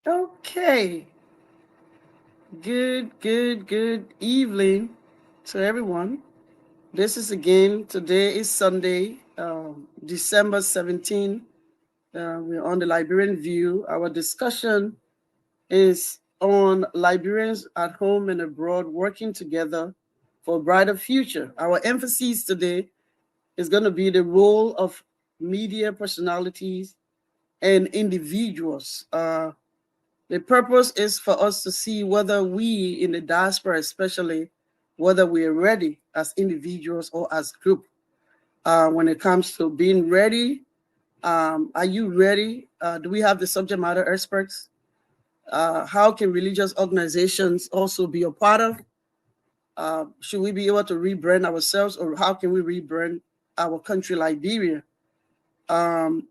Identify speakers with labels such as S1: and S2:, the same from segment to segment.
S1: Okay. Good evening to everyone. This is again, today is Sunday, December 17. We're on the Liberian View. Our discussion is on Liberians at home and abroad working together for a brighter future. Our emphasis today is going to be the role of media personalities and individuals. The purpose is for us to see whether we in the diaspora, especially, whether we are ready as individuals or as group. When it comes to being ready, are you ready? Do we have the subject matter experts? How can religious organizations also be a part of? Should we be able to rebrand ourselves, or how can we rebrand our country, Liberia? Um,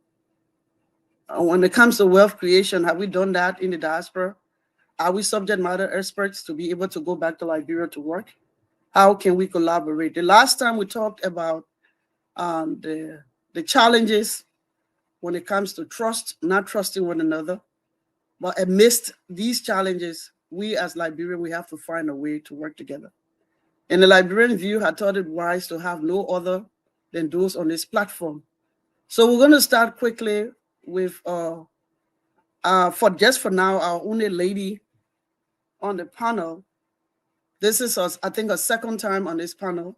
S1: when it comes to wealth creation, have we done that in the diaspora? Are we subject matter experts to be able to go back to Liberia to work? How can we collaborate? The last time we talked about um, the, the challenges when it comes to trust, not trusting one another. But amidst these challenges, we as Liberians, we have to find a way to work together. In the Liberian View, I thought it wise to have no other than those on this platform. So we're going to start quickly with, for now, our only lady on the panel. This is us, I think, a second time on this panel,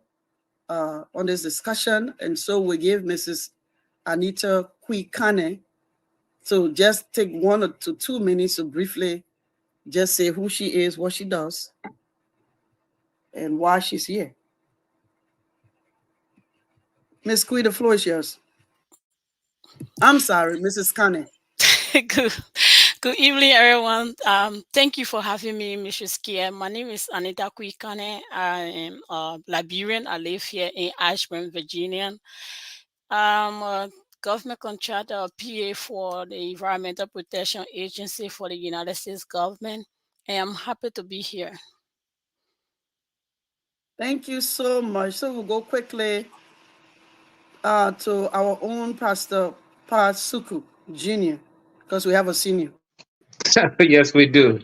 S1: on this discussion. And so we give Mrs. Anita Kwikane to just take 1 to 2 minutes to briefly just say who she is, what she does, and why she's here. Miss Kui, the floor is yours. I'm sorry, Mrs. Kane.
S2: good, good evening, everyone. Thank you for having me, Mrs. Kia. My name is Anita Kuikane. I am a Liberian. I live here in Ashburn, Virginia. I'm a government contractor, a PA for the Environmental Protection Agency for the United States government, and I'm happy to be here.
S1: Thank you so much. So we'll go quickly to our own Pastor Suku Jr., because we have a senior.
S3: Yes, we do.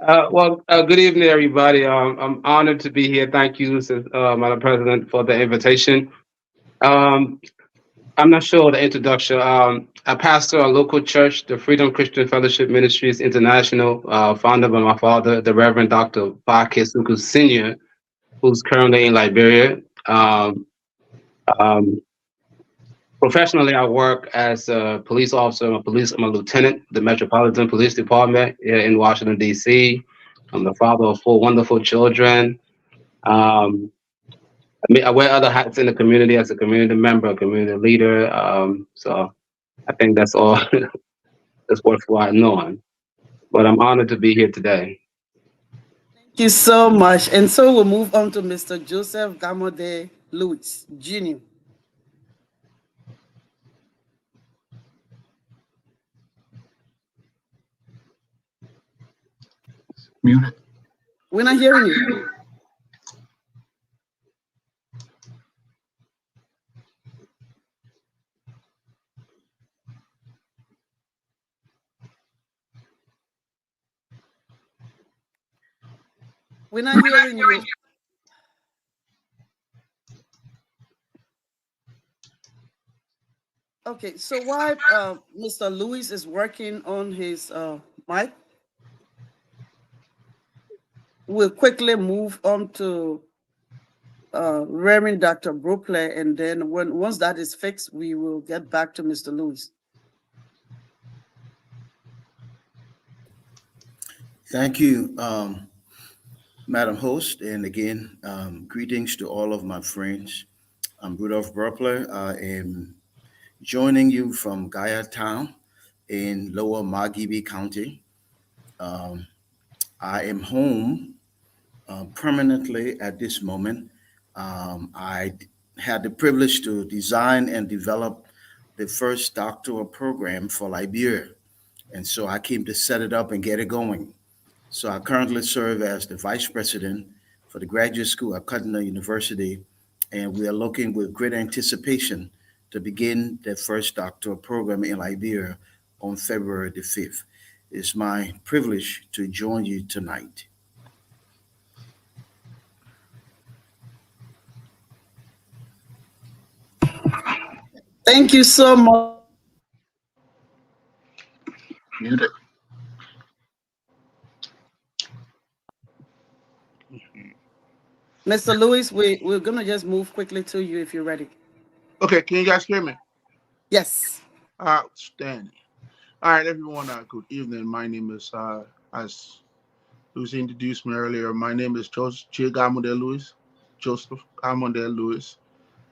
S3: Good evening, everybody. I'm honored to be here. Thank you, Madam President, for the invitation. Um, I'm not sure the introduction. I pastor a local church, the Freedom Christian Fellowship Ministries International, founded by my father, the Reverend Dr. Suku Sr., who's currently in Liberia. Um, Professionally, I work as a police officer. I'm a lieutenant, the Metropolitan Police Department here in Washington, D.C. I'm the father of 4 wonderful children. Um, I wear other hats in the community as a community member, a community leader. So I think that's all that's worthwhile knowing. But I'm honored to be here today.
S1: Thank you so much. And so we'll move on to Mr. Joseph Gamode Lewis Jr.
S4: Muted.
S1: We're not hearing you. We're not hearing you. Okay, so while Mr. Lewis is working on his mic, we'll quickly move on to Reverend Dr. Brooklyn, and then once that is fixed, we will get back to Mr. Lewis.
S4: Thank you, Madam Host. And again, greetings to all of my friends. I'm Rudolph Burpler. I am joining you from Gaia Town in Lower Margibi County. Um, I am home permanently at this moment. I had the privilege to design and develop the first doctoral program for Liberia. And so I came to set it up and get it going. So I currently serve as the vice president for the graduate school at Cardinal University, and we are looking with great anticipation to begin the first doctoral program in Liberia on February the 5th. It's my privilege to join you tonight.
S1: Thank you so much.
S5: Muted.
S1: Mr. Lewis, we're going to just move quickly to you if you're ready.
S5: Okay, can you guys hear me?
S1: Yes.
S5: Outstanding. All right, everyone. Good evening. My name is, as Lucy introduced me earlier, my name is Joseph Chigamode Lewis. Joseph Gamode Lewis.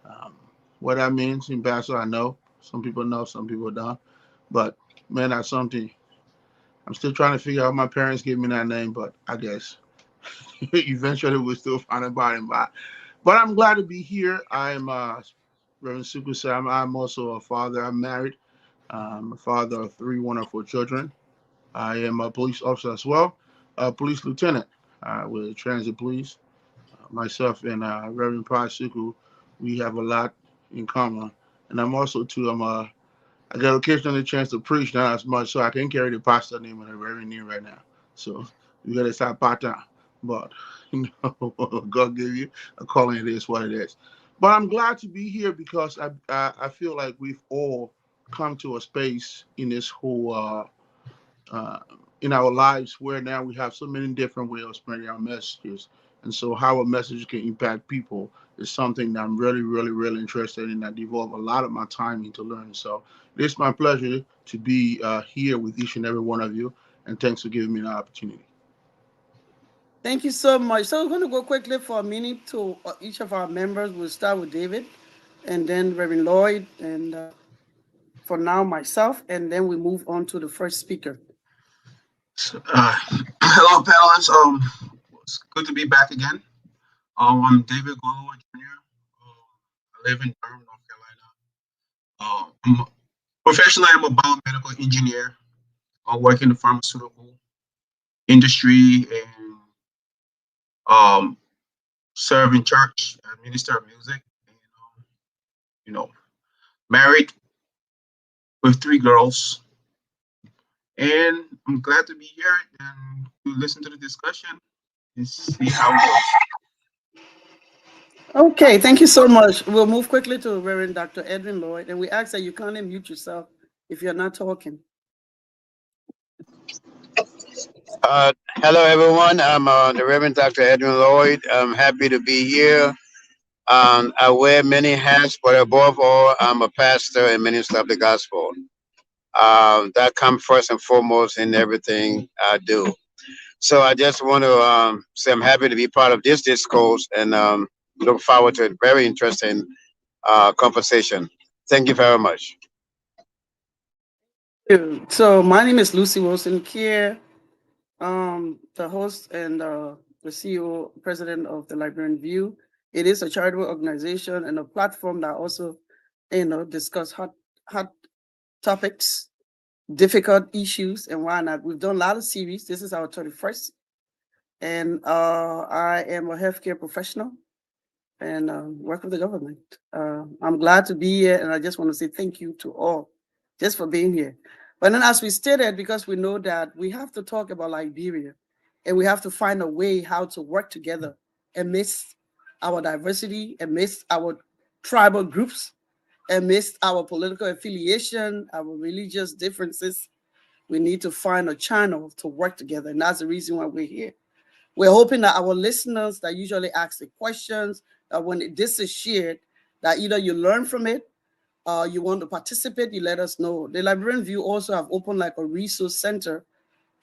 S5: Um, what that means, Ambassador, I know. Some people know, some people don't. But man, that's something. I'm still trying to figure out. My parents gave me that name, but I guess eventually we'll still find out by and by. But I'm glad to be here. I'm Reverend Suku said I'm also a father. I'm married. I'm a father of three wonderful children. I am a police officer as well, a police lieutenant with transit police. Myself and Reverend Suku, we have a lot in common. And I'm also too. I got occasionally a chance to preach, not as much, so I can carry the pastor name and the reverend name right now. So you got to start part time. But God gave you a calling. It is what it is. But I'm glad to be here because I feel like we've all come to a space in this whole uh, in our lives where now we have so many different ways of spreading our messages. And so how a message can impact people is something that I'm really, really, really interested in. I devote a lot of my time into learning. So it is my pleasure to be here with each and every one of you. And thanks for giving me the opportunity.
S1: Thank you so much. So we're going to go quickly for a minute to each of our members. We'll start with David and then Reverend Lloyd and for now myself, and then we move on to the first speaker.
S6: Hello, panelists. It's good to be back again. I'm David Golowa Jr. I live in Durham, North Carolina. Professionally, I'm a biomedical engineer. I work in the pharmaceutical industry and serve in church, minister of music, and married with three girls. And I'm glad to be here and to listen to the discussion and see how it goes.
S1: Okay, thank you so much. We'll move quickly to Reverend Dr. Edwin Lloyd, and we ask that you kindly mute yourself if you're not talking.
S7: Hello, everyone. I'm the Reverend Dr. Edwin Lloyd. I'm happy to be here. I wear many hats, but above all, I'm a pastor and minister of the gospel. That comes first and foremost in everything I do. So I just want to say I'm happy to be part of this discourse and look forward to a very interesting conversation. Thank you very much.
S1: So my name is Lucy Wilson Kier, the host and the CEO, president of the Liberian View. It is a charitable organization and a platform that also, discuss hot topics, difficult issues, and why not. We've done a lot of series. This is our 31st, and I am a healthcare professional and work with the government. I'm glad to be here, and I just want to say thank you to all just for being here. But then, as we stated, because we know that we have to talk about Liberia, and we have to find a way how to work together amidst our diversity, amidst our tribal groups, amidst our political affiliation, our religious differences. We need to find a channel to work together, and that's the reason why we're here. We're hoping that our listeners that usually ask the questions, that when this is shared, that either you learn from it, you want to participate, you let us know. The Liberian View also have opened like a resource center,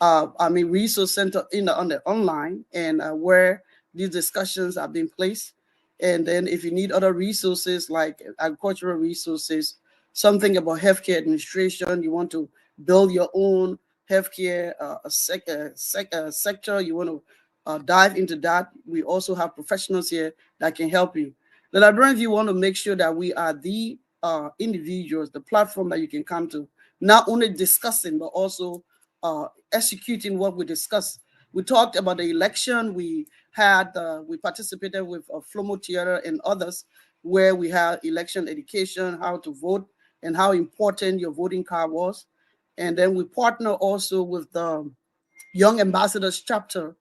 S1: resource center on the online, and where these discussions are being placed. And then if you need other resources like agricultural resources, something about healthcare administration, you want to build your own healthcare sector, you want to dive into that, we also have professionals here that can help you. The Liberian View want to make sure that we are the individuals, the platform that you can come to, not only discussing, but also executing what we discussed. We talked about the election. We participated with Flomo Theater and others, where we had election education, how to vote, and how important your voting card was. And then we partner also with the Young Ambassadors chapter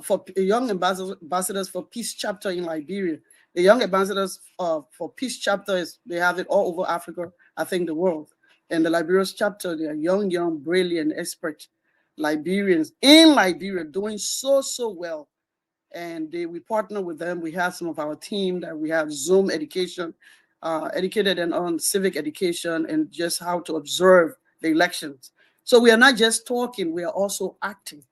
S1: for Young Ambassadors for Peace chapter in Liberia. The Young Ambassadors for Peace chapter they have it all over Africa, I think the world. And the Liberia's chapter, they are young, brilliant, expert Liberians in Liberia doing so well. And we partner with them. We have some of our team that we have Zoom education, educated and on civic education and just how to observe the elections. So we are not just talking, we are also acting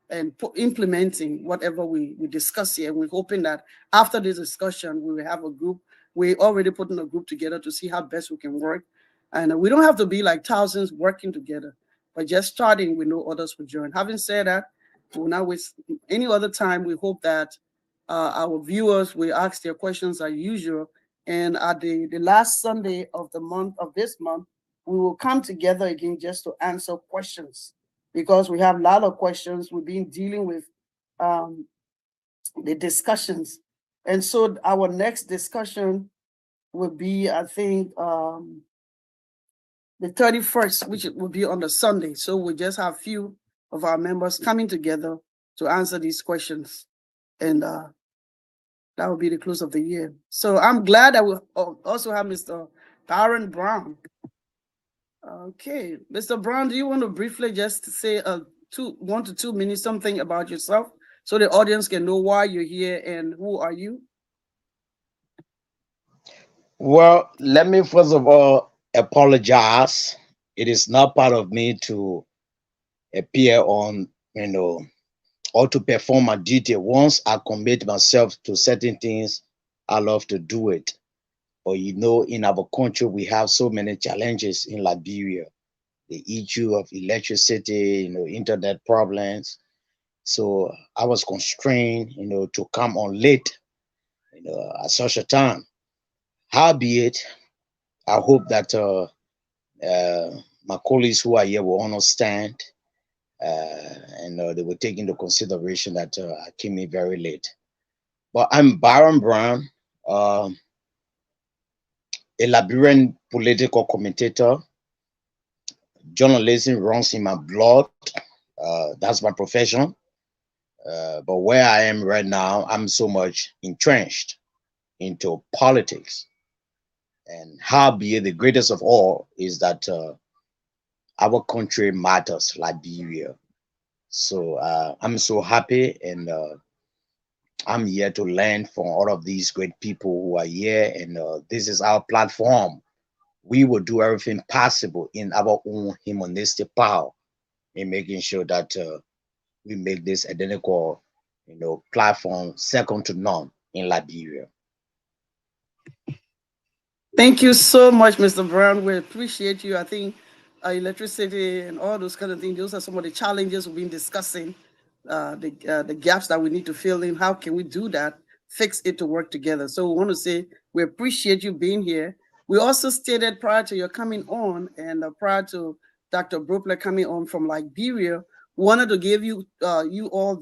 S1: and implementing whatever we discuss here. We're hoping that after this discussion, we will have a group. We already putting a group together to see how best we can work. And we don't have to be like thousands working together, but just starting, we know others will join. Having said that, we will not waste any other time. We hope that our viewers will ask their questions as usual. And at the last Sunday of the month, of this month, we will come together again just to answer questions because we have a lot of questions. We've been dealing with um, the discussions. And so our next discussion will be, I think, the 31st, which will be on the Sunday. So we just have a few of our members coming together to answer these questions. And that will be the close of the year. So I'm glad that we also have Mr. Baron Brown. Okay, Mr. Brown, do you want to briefly just say 1 to 2 minutes something about yourself so the audience can know why you're here and who are you?
S8: Well, let me first of all apologize. It is not part of me to appear on, or to perform my duty. Once I commit myself to certain things, I love to do it. But in our country, we have so many challenges in Liberia. The issue of electricity, internet problems. So I was constrained, to come on late, at such a time. Howbeit, I hope that my colleagues who are here will understand, and they will take into consideration that I came in very late. But I'm Baron Brown, a Liberian political commentator. Journalism runs in my blood. That's my profession. But where I am right now, I'm so much entrenched into politics. And howbeit, the greatest of all is that our country matters, Liberia. So I'm so happy, and I'm here to learn from all of these great people who are here, and this is our platform. We will do everything possible in our own humanistic power in making sure that we make this identical, platform second to none in Liberia.
S1: Thank you so much, Mr. Brown. We appreciate you. I think electricity and all those kind of things, those are some of the challenges we've been discussing, the gaps that we need to fill in. How can we do that? Fix it to work together. So we want to say we appreciate you being here. We also stated prior to your coming on and prior to Dr. Brupler coming on from Liberia, wanted to give you you all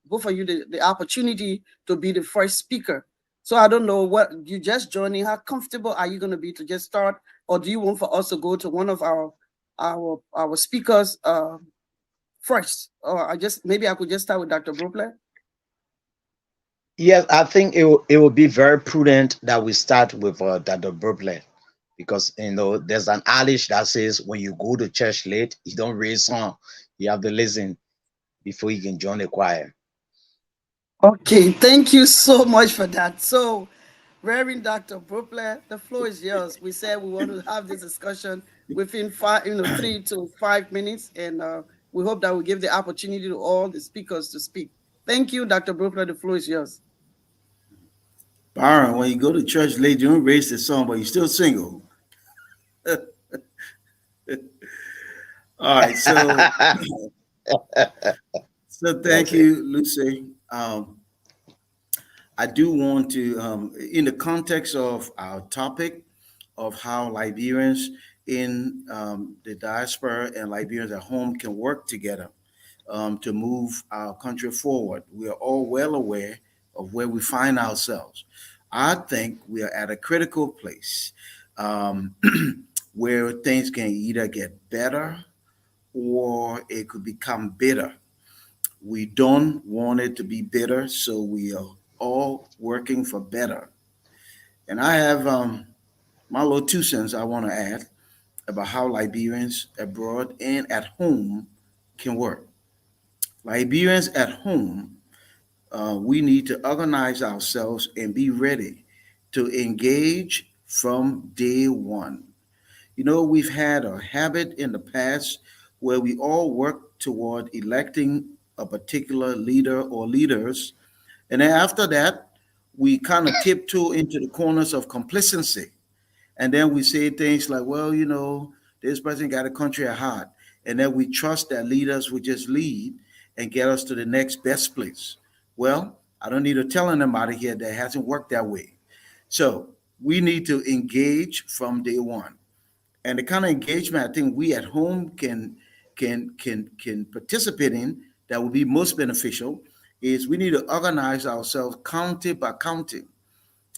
S1: both of you the opportunity to be the first speaker. So I don't know what you just joining. How comfortable are you going to be to just start, or do you want for us to go to one of our speakers first? Or maybe I could just start with Dr. Brupler.
S8: Yes, I think it will be very prudent that we start with Dr. Brupler, because there's an adage that says when you go to church late, you don't raise song. You have to listen before you can join the choir.
S1: Okay, thank you so much for that. So, Reverend Dr. Brupler, the floor is yours. We said we want to have this discussion within 3 to 5 minutes, and we hope that we give the opportunity to all the speakers to speak. Thank you, Dr. Brupler. The floor is yours.
S4: Byron, when you go to church late, you don't raise the song, but you're still single. All right, so thank you, Lucy. I do want to, in the context of our topic of how Liberians in the diaspora and Liberians at home can work together to move our country forward. We are all well aware of where we find ourselves. I think we are at a critical place where things can either get better or it could become bitter. We don't want it to be bitter, so we are all working for better. And I have my little 2 cents I want to add about how Liberians abroad and at home can work. Liberians at home, we need to organize ourselves and be ready to engage from day one. You know, we've had a habit in the past where we all work toward electing a particular leader or leaders. And then after that, we kind of tiptoe into the corners of complacency. And then we say things like, well, you know, this person got a country at heart. And then we trust that leaders will just lead and get us to the next best place. Well, I don't need to tell anybody here that hasn't worked that way. So we need to engage from day one. And the kind of engagement I think we at home can participate in that would be most beneficial is we need to organize ourselves county by county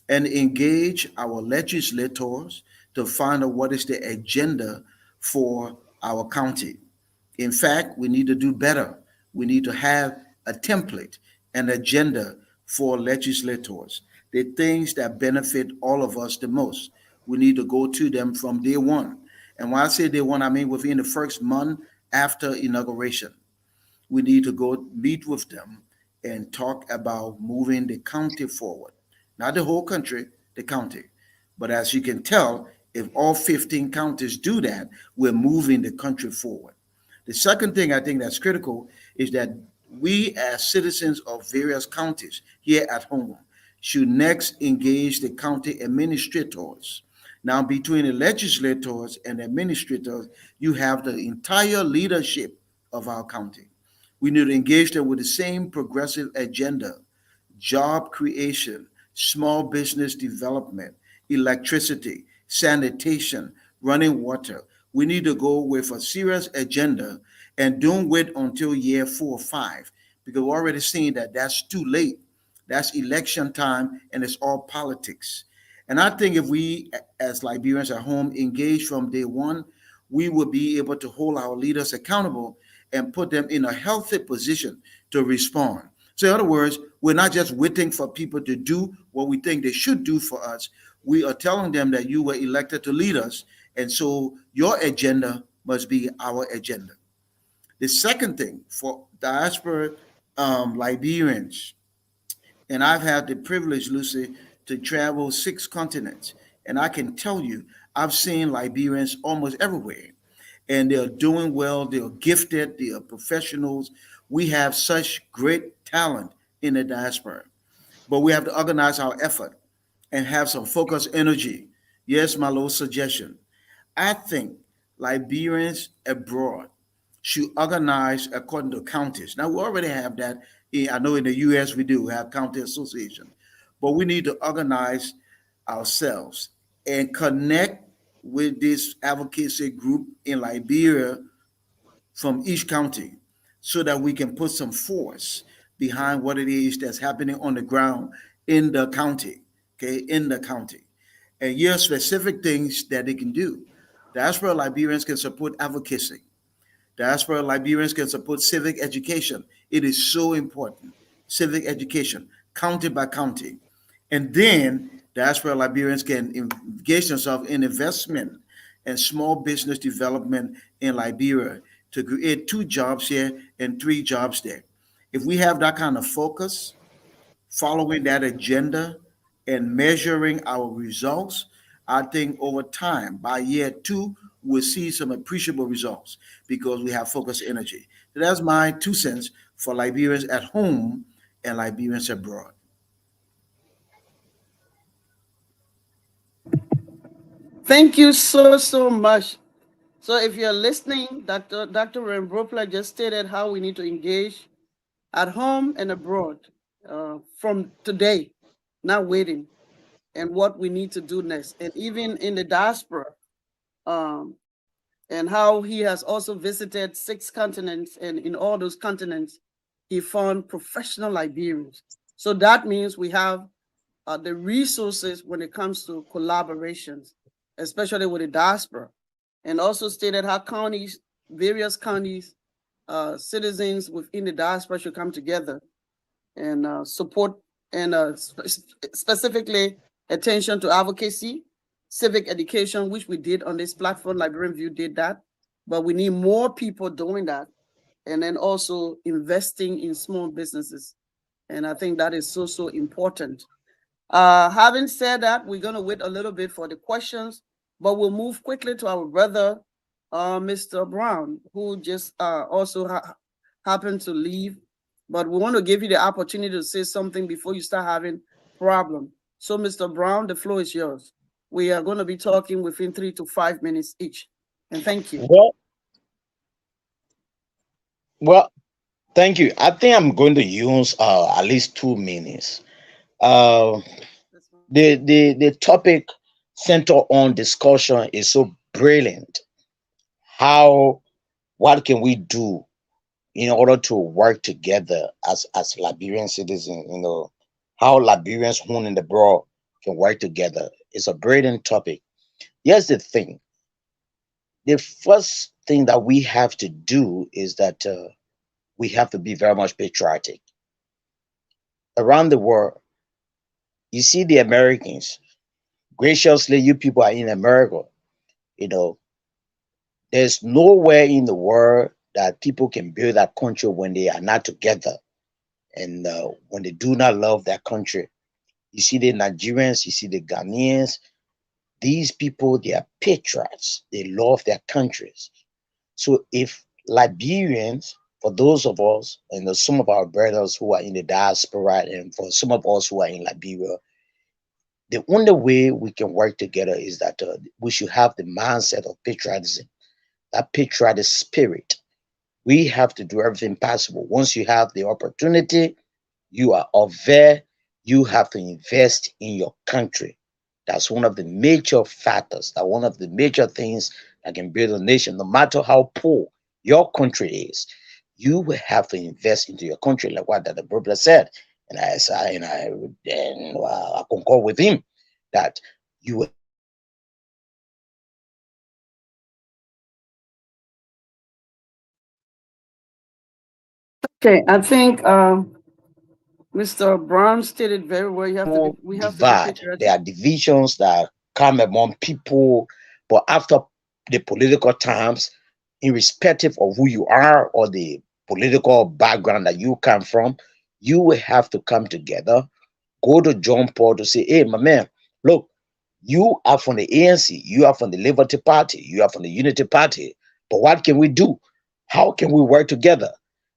S4: and engage our legislators to find out what is the agenda for our county. In fact, we need to do better. We need to have a template, an agenda for legislators, the things that benefit all of us the most. We need to go to them from day one. And when I say day one, I mean within the first month after inauguration. We need to go meet with them and talk about moving the county forward. Not the whole country, the county. But as you can tell, if all 15 counties do that, we're moving the country forward. The second thing I think that's critical is that we, as citizens of various counties here at home, should next engage the county administrators. Now, between the legislators and administrators, you have the entire leadership of our county. We need to engage them with the same progressive agenda: job creation, small business development, electricity, sanitation, running water. We need to go with a serious agenda and don't wait until year 4 or 5 because we're already seeing that that's too late. That's election time and it's all politics. And I think if we, as Liberians at home, engage from day one, we will be able to hold our leaders accountable and put them in a healthy position to respond. So, in other words, we're not just waiting for people to do what we think they should do for us. We are telling them that you were elected to lead us, and so your agenda must be our agenda. The second thing for diaspora Liberians, and I've had the privilege, Lucy, to travel 6 continents, and I can tell you, I've seen Liberians almost everywhere and they're doing well. They're gifted. They are professionals. We have such great talent in the diaspora, but we have to organize our effort and have some focused energy. Yes, my little suggestion. I think Liberians abroad should organize according to counties. Now, we already have that. I know in the US we do have county association, but we need to organize ourselves and connect with this advocacy group in Liberia from each county so that we can put some force behind what it is that's happening on the ground in the county, okay, in the county. And here are specific things that they can do. Diaspora Liberians can support advocacy. Diaspora Liberians can support civic education. It is so important. Civic education, county by county. And then diaspora Liberians can engage themselves in investment and small business development in Liberia to create 2 jobs here and 3 jobs there. If we have that kind of focus, following that agenda and measuring our results, I think over time, by year 2, we'll see some appreciable results because we have focused energy. So that's my 2 cents for Liberians at home and Liberians abroad.
S1: Thank you so much. So if you're listening, Dr. Rembropla just stated how we need to engage at home and abroad from today, not waiting, and what we need to do next. And even in the diaspora, um, and how he has also visited 6 continents, and in all those continents, he found professional Liberians. So that means we have the resources when it comes to collaborations, especially with the diaspora. And also stated how counties various counties, citizens within the diaspora should come together and support and specifically attention to advocacy, civic education, which we did on this platform. Liberian View did that, but we need more people doing that, and then also investing in small businesses. And I think that is so important. Having said that, we're going to wait a little bit for the questions, but we'll move quickly to our brother, Mr. Brown, who just also happened to leave. But we want to give you the opportunity to say something before you start having problem. So, Mr. Brown, the floor is yours. We are going to be talking within 3 to 5 minutes each. And thank you.
S8: Well, thank you. I think I'm going to use at least 2 minutes. Uh, the topic center on discussion is so brilliant. What can we do in order to work together as Liberian citizens? How Liberians who in the abroad can work together. It's a brilliant topic. Here's the thing. The first thing that we have to do is that we have to be very much patriotic. Around the world, you see the Americans, graciously, you people are in America. There's nowhere in the world that people can build that country when they are not together and when they do not love their country. You see the Nigerians, you see the Ghanaians. These people, they are patriots. They love their countries. So if Liberians, for those of us and some of our brothers who are in the diaspora, and for some of us who are in Liberia, the only way we can work together is that we should have the mindset of patriotism, that patriotic spirit. We have to do everything possible. Once you have the opportunity, you are of there, you have to invest in your country. That's one of the major factors, that one of the major things that can build a nation, no matter how poor your country is. You will have to invest into your country, like what the brother said. And I concur with him that you
S1: Okay, I think Mr. Brown stated very well. We have to be
S8: divide. There
S1: patriotic.
S8: are divisions that come among people, but after the political times, irrespective of who you are or the political background that you come from, you will have to come together, go to John Paul to say, hey, my man, look, you are from the ANC, you are from the Liberty Party, you are from the Unity Party, but what can we do? How can we work together?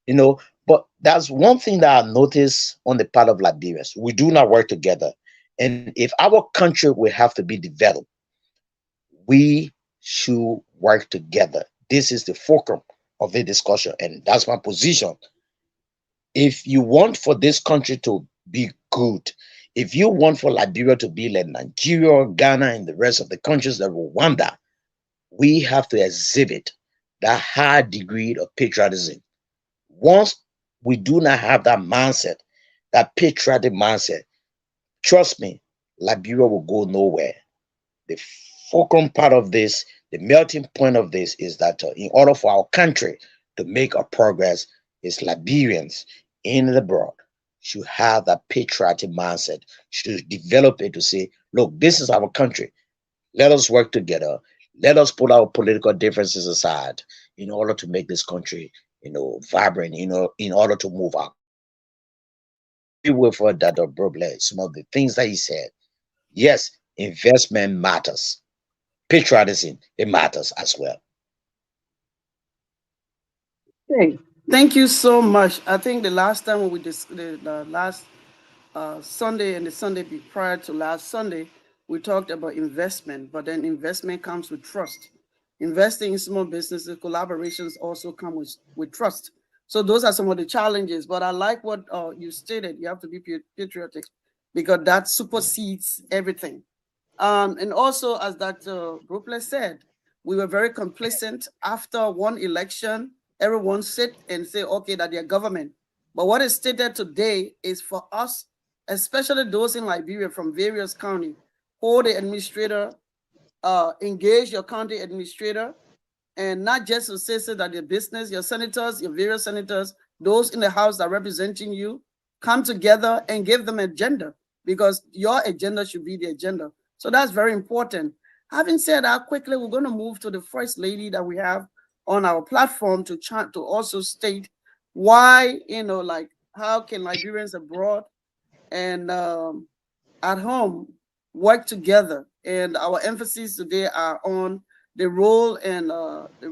S8: You know, but that's one thing that I noticed on the part of Liberians. We do not work together. And if our country will have to be developed, we should work together. This is the fulcrum of the discussion, and that's my position. If you want for this country to be good, if you want for Liberia to be like Nigeria, Ghana, and the rest of the countries that Rwanda, we have to exhibit that high degree of patriotism. Once we do not have that mindset, that patriotic mindset, trust me, Liberia will go nowhere. The fulcrum part of this, the melting point of this is that in order for our country to make a progress, is Liberians in the abroad should have that patriotic mindset, should develop it to say, look, this is our country. Let us work together. Let us put our political differences aside in order to make this country, vibrant, in order to move our agree with Dr. Brobley, some of the things that he said. Yes, investment matters. Patriotism, it matters as well.
S1: Okay, thank you so much. I think the last time when the last Sunday and the Sunday prior to last Sunday, we talked about investment, but then investment comes with trust. Investing in small businesses, collaborations also come with trust. So those are some of the challenges. But I like what you stated. You have to be patriotic because that supersedes everything. And also, as Dr. Brooklyn said, we were very complacent after one election. Everyone sit and say, okay, that their government. But what is stated today is for us, especially those in Liberia from various counties, hold the administrator, engage your county administrator, and not just to say so that your business, your senators, your various senators, those in the House that are representing you, come together and give them agenda, because your agenda should be the agenda. So that's very important. Having said that, quickly, we're going to move to the first lady that we have on our platform to also state why, like, how can Liberians abroad and at home work together. And our emphasis today are on the role and of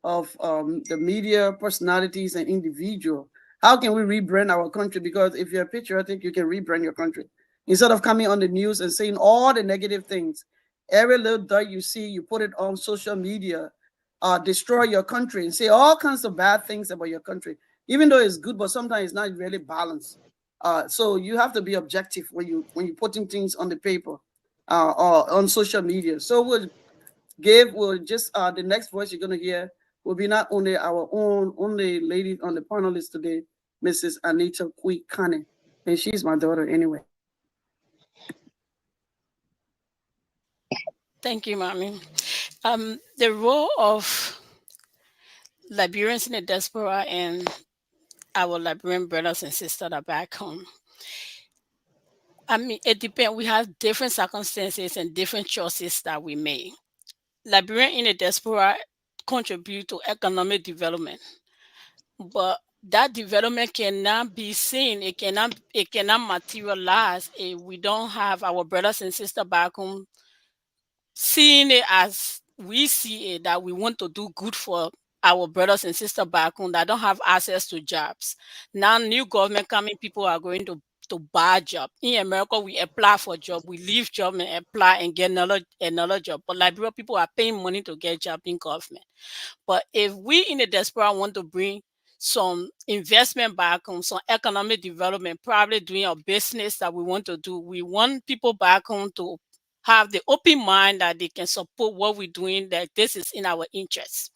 S1: the media personalities and individual. How can we rebrand our country? Because if you're patriotic, you can rebrand your country. Instead of coming on the news and saying all the negative things, every little dirt you see, you put it on social media, destroy your country and say all kinds of bad things about your country, even though it's good, but sometimes it's not really balanced. So you have to be objective when you're putting things on the paper or on social media. So we'll just the next voice you're gonna hear will be not only our only lady on the panel list today, Mrs. Anita Kane, and she's my daughter anyway.
S2: Thank you, Mommy. The role of Liberians in the diaspora and our Liberian brothers and sisters are back home. I mean, it depends. We have different circumstances and different choices that we make. Liberian in the diaspora contribute to economic development, but that development cannot be seen. It cannot materialize if we don't have our brothers and sisters back home seeing it as we see it, that we want to do good for our brothers and sisters back home that don't have access to jobs. Now, new government coming, people are going to buy job. In America, we apply for job, we leave job and apply and get another job. But Liberia, people are paying money to get job in government. But if we in the diaspora want to bring some investment back home, some economic development, probably doing a business that we want to do, we want people back home to have the open mind that they can support what we're doing, that this is in our interest.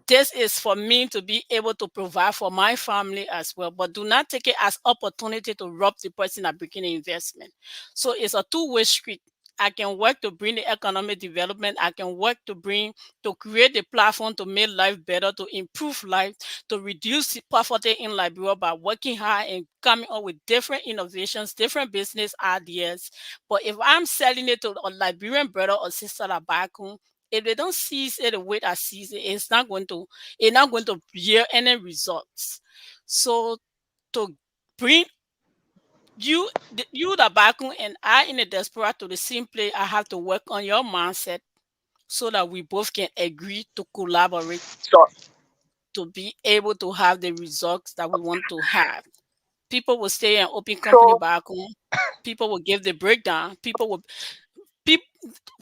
S2: This is for me to be able to provide for my family as well, but do not take it as opportunity to rob the person that bringing the investment. So it's a two-way street. I can work to bring the economic development. I can work to create the platform to make life better, to improve life, to reduce poverty in Liberia by working hard and coming up with different innovations, different business ideas. But if I'm selling it to a Liberian brother or sister that back home, if they don't seize it the way that sees it, it's not going to yield any results. So to bring you the back home and I in the diaspora to the same place, I have to work on your mindset so that we both can agree to collaborate
S9: So,
S2: to be able to have the results that we want to have. People will stay and open company
S9: so,
S2: back home. People will give the breakdown. People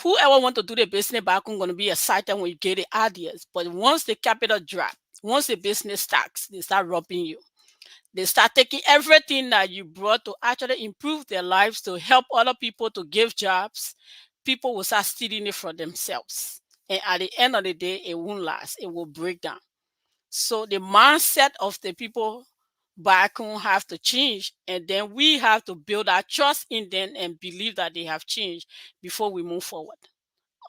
S2: whoever want to do the business back home going to be excited when you get the ideas. But once the capital drop, once the business starts, they start robbing you. They start taking everything that you brought to actually improve their lives, to help other people, to give jobs. People will start stealing it for themselves. And at the end of the day, it won't last. It will break down. So the mindset of the people back home have to change. And then we have to build our trust in them and believe that they have changed before we move forward.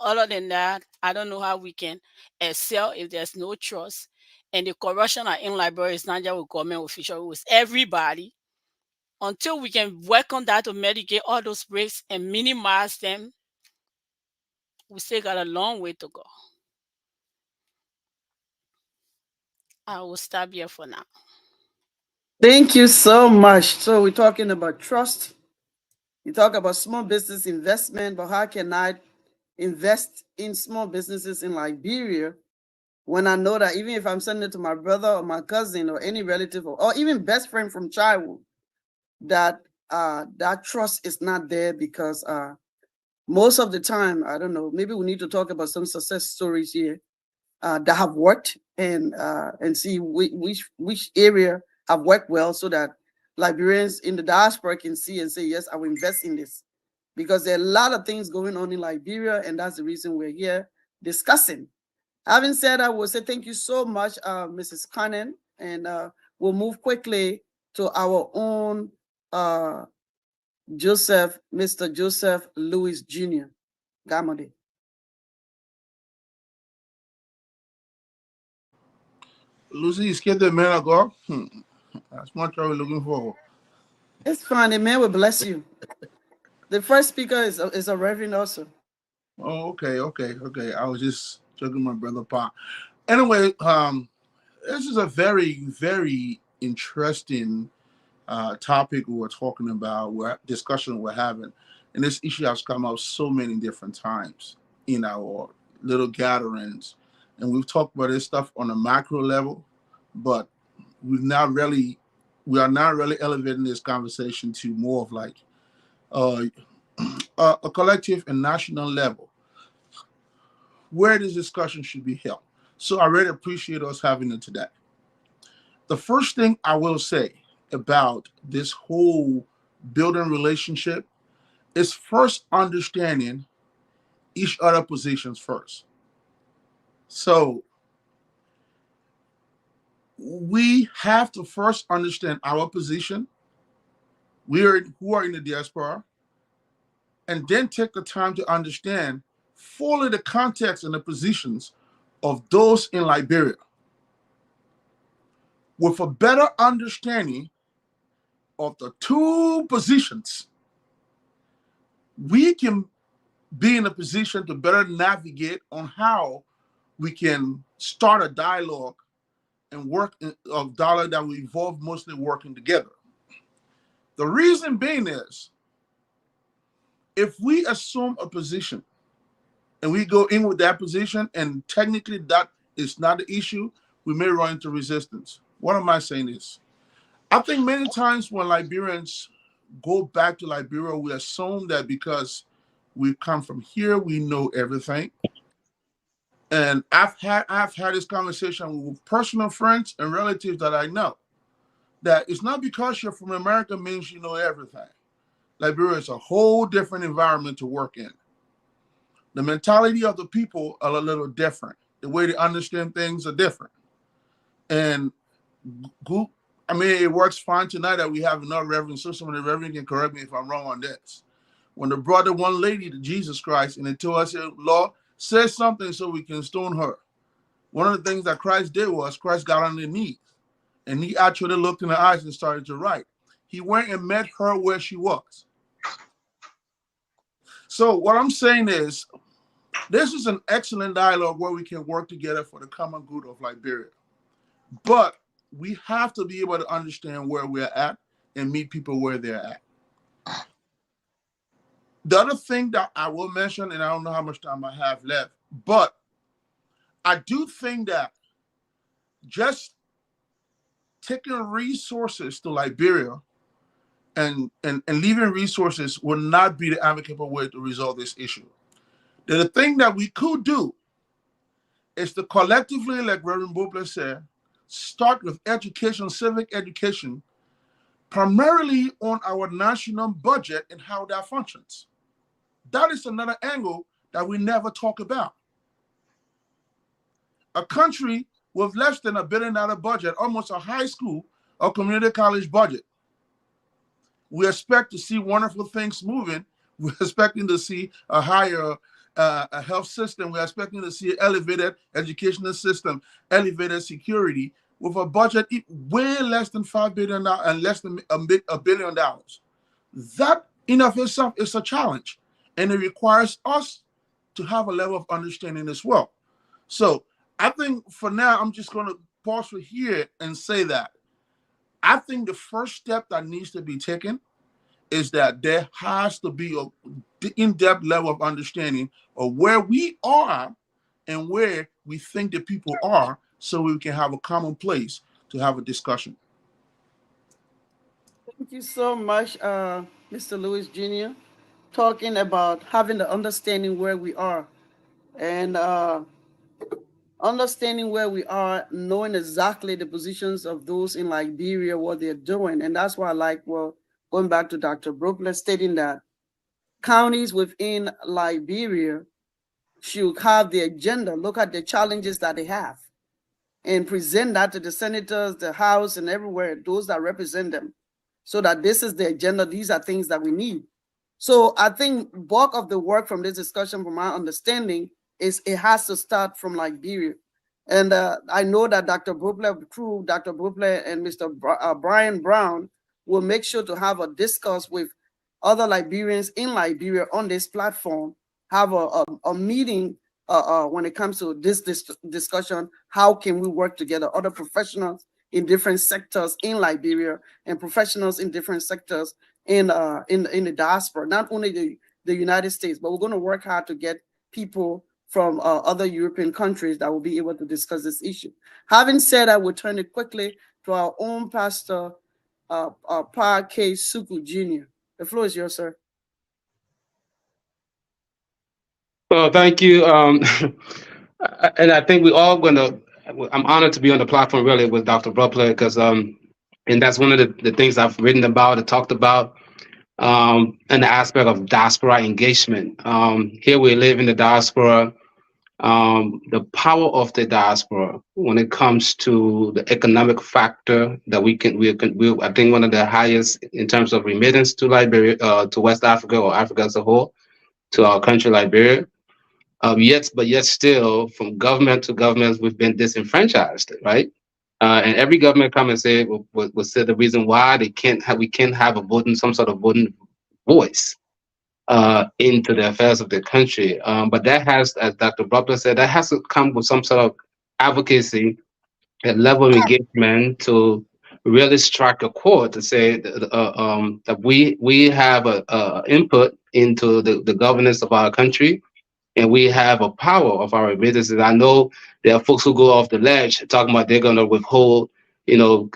S2: Other than that, I don't know how we can excel if there's no trust. And the corruption in Liberia is not just with government officials, with everybody. Until we can work on that to mitigate all those risks and minimize them, we still got a long way to go. I will stop here for now.
S1: Thank you so much. So we're talking about trust. You talk about small business investment, but how can I invest in small businesses in Liberia when I know that even if I'm sending it to my brother or my cousin or any relative or even best friend from childhood, that that trust is not there because most of the time, I don't know, maybe we need to talk about some success stories here that have worked and see which area have worked well so that Liberians in the diaspora can see and say, yes, I will invest in this. Because there are a lot of things going on in Liberia, and that's the reason we're here discussing. Having said that, we'll say thank you so much, Mrs. Cannon, and we'll move quickly to our own Mr. Joseph Lewis Jr. Gamade.
S5: Lucy, you scared the man of God? That's what we're looking for.
S1: It's fine. The man will bless you. The first speaker is a reverend also.
S5: Oh, okay. I was just joking, my brother Pop. Anyway, this is a very, very interesting topic we're talking about, discussion we're having. And this issue has come up so many different times in our little gatherings. And we've talked about this stuff on a macro level, but we are not really elevating this conversation to more of like a collective and national level where this discussion should be held. So I really appreciate us having it today. The first thing I will say about this whole building relationship is first understanding each other positions first. So we have to first understand our position. Who are in the diaspora, and then take the time to understand fully the context and the positions of those in Liberia. With a better understanding of the two positions, we can be in a position to better navigate on how we can start a dialogue and work a dialogue that will involve mostly working together. The reason being is, if we assume a position and we go in with that position and technically that is not the issue, we may run into resistance. What am I saying is, I think many times when Liberians go back to Liberia, we assume that because we come from here, we know everything. And I've had this conversation with personal friends and relatives that I know, that it's not because you're from America means you know everything. Liberia is a whole different environment to work in. The mentality of the people are a little different. The way they understand things are different. And it works fine tonight that we have enough reverends, so some of the reverend can correct me if I'm wrong on this. When they brought the one lady to Jesus Christ and they told us, Lord, say something so we can stone her. One of the things that Christ did was Christ got on his knees and he actually looked in her eyes and started to write. He went and met her where she was. So what I'm saying is, this is an excellent dialogue where we can work together for the common good of Liberia. But we have to be able to understand where we're at and meet people where they're at. The other thing that I will mention, and I don't know how much time I have left, but I do think that just taking resources to Liberia and leaving resources will not be the amicable way to resolve this issue. The thing that we could do is to collectively, like Reverend Bobler said, start with education, civic education, primarily on our national budget and how that functions. That is another angle that we never talk about. A country with less than $1 billion budget, almost a high school or community college budget, we expect to see wonderful things moving. We're expecting to see a higher a health system. We're expecting to see an elevated educational system, elevated security, with a budget way less than $5 billion and less than $1 billion. That in of itself is a challenge, and it requires us to have a level of understanding as well. So I think for now, I'm just going to pause for here and say that I think the first step that needs to be taken is that there has to be an in-depth level of understanding of where we are and where we think the people are, so we can have a common place to have a discussion.
S1: Thank you so much, Mr. Lewis Jr., talking about having the understanding where we are and understanding where we are, knowing exactly the positions of those in Liberia, what they're doing. And that's why I like, going back to Dr. Brookler stating that counties within Liberia should have the agenda, look at the challenges that they have, and present that to the senators, the House, and everywhere, those that represent them, so that this is the agenda, these are things that we need. So I think bulk of the work from this discussion, from my understanding, is it has to start from Liberia. And I know that Dr. Brookler and Mr. Brian Brown will make sure to have a discuss with other Liberians in Liberia on this platform, have a meeting when it comes to this discussion. How can we work together? Other professionals in different sectors in Liberia and professionals in different sectors in the diaspora, not only the United States, but we're going to work hard to get people from other European countries that will be able to discuss this issue. Having said that, we'll turn it quickly to our own pastor, Pa K. Suku Jr. The floor is yours, sir.
S3: Well, thank you. And I think we all I'm honored to be on the platform really with Dr. Brupler because and that's one of the things I've written about and talked about in the aspect of diaspora engagement. Here we live in the diaspora. The power of the diaspora when it comes to the economic factor that we I think one of the highest in terms of remittance to Liberia, to West Africa or Africa as a whole, to our country, Liberia. Yet still, from government to government, we've been disenfranchised, right? And every government come and say will say the reason why we can't have some sort of voting voice into the affairs of the country. But that has, as Dr. Butler said, that has to come with some sort of advocacy, a level of engagement to really strike a chord to say that we have a input into the governance of our country, and we have a power of our remittances. I know there are folks who go off the ledge talking about they're going to withhold, you know,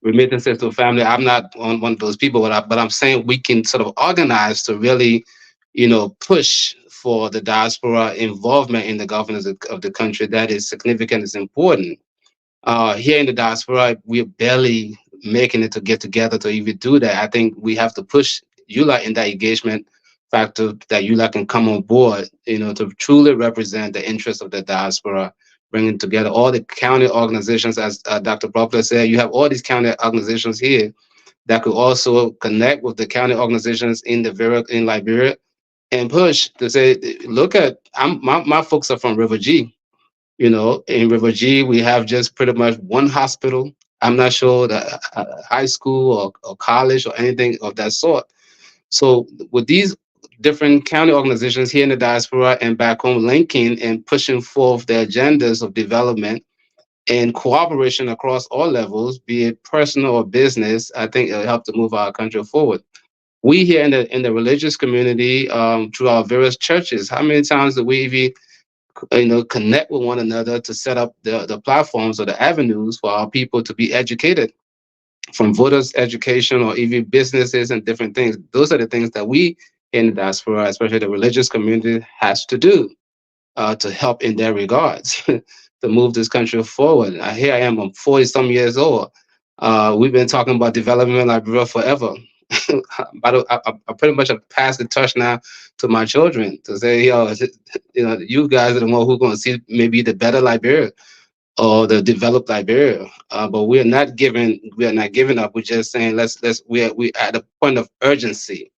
S3: remittances to family. I'm not one of those people, but I'm saying we can sort of organize to really, push for the diaspora involvement in the governance of the country. That is significant. It's important. Here in the diaspora, we're barely making it to get together to even do that. I think we have to push ULA in that engagement factor that ULA can come on board, to truly represent the interests of the diaspora, bringing together all the county organizations. As Dr. Butler said, you have all these county organizations here that could also connect with the county organizations in Liberia and push to say, look at, my folks are from River G. In River G, we have just pretty much one hospital. I'm not sure that high school or college or anything of that sort. So with these different county organizations here in the diaspora and back home linking and pushing forth the agendas of development and cooperation across all levels, be it personal or business, I think it'll help to move our country forward. We here in the religious community, through our various churches, how many times do we even connect with one another to set up the platforms or the avenues for our people to be educated, from voters education or even businesses and different things. Those are the things that we in the diaspora, especially the religious community, has to do to help in their regards to move this country forward. Here I am, I'm 40 some years old. We've been talking about development in Liberia forever. I pretty much have passed the torch now to my children to say, you guys are the one who's going to see maybe the better Liberia or the developed Liberia. But we are not giving up. We're just saying we at a point of urgency.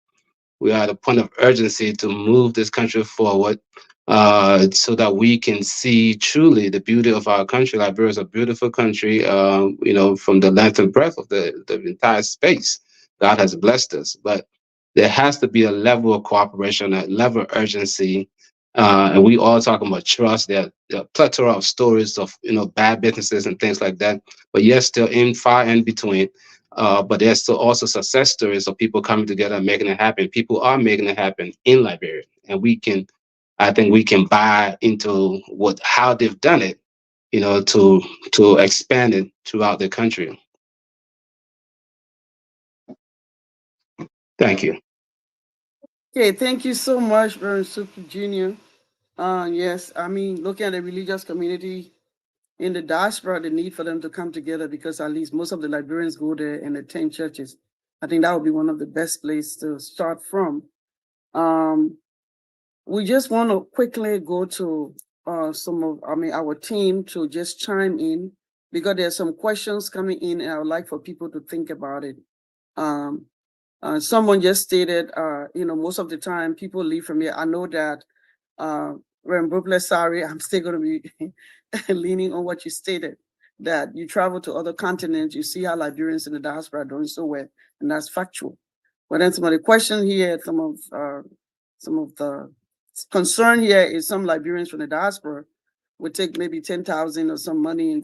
S3: We are at a point of urgency to move this country forward, so that we can see truly the beauty of our country. Liberia is a beautiful country, from the length and breadth of the entire space. God has blessed us, but there has to be a level of cooperation, a level of urgency. And we all talking about trust. There are a plethora of stories of bad businesses and things like that, but yes, still far in between. But there's still also success stories of people coming together and making it happen. People are making it happen in Liberia, and I think we can buy into how they've done it, to expand it throughout the country. Thank you.
S1: Okay, thank you so much, Baron Super Jr. Yes, I mean, looking at the religious community in the diaspora, the need for them to come together, because at least most of the Liberians go there and attend churches. I think that would be one of the best places to start from. We just want to quickly go to our team to just chime in, because there's some questions coming in and I would like for people to think about it. Someone just stated, most of the time people leave from here. I know that Reverend Brooklyn, sorry, I'm still going to be leaning on what you stated, that you travel to other continents, you see how Liberians in the diaspora are doing so well, and that's factual. But then some of the question here, some of the concern here is some Liberians from the diaspora would take maybe 10,000 or some money and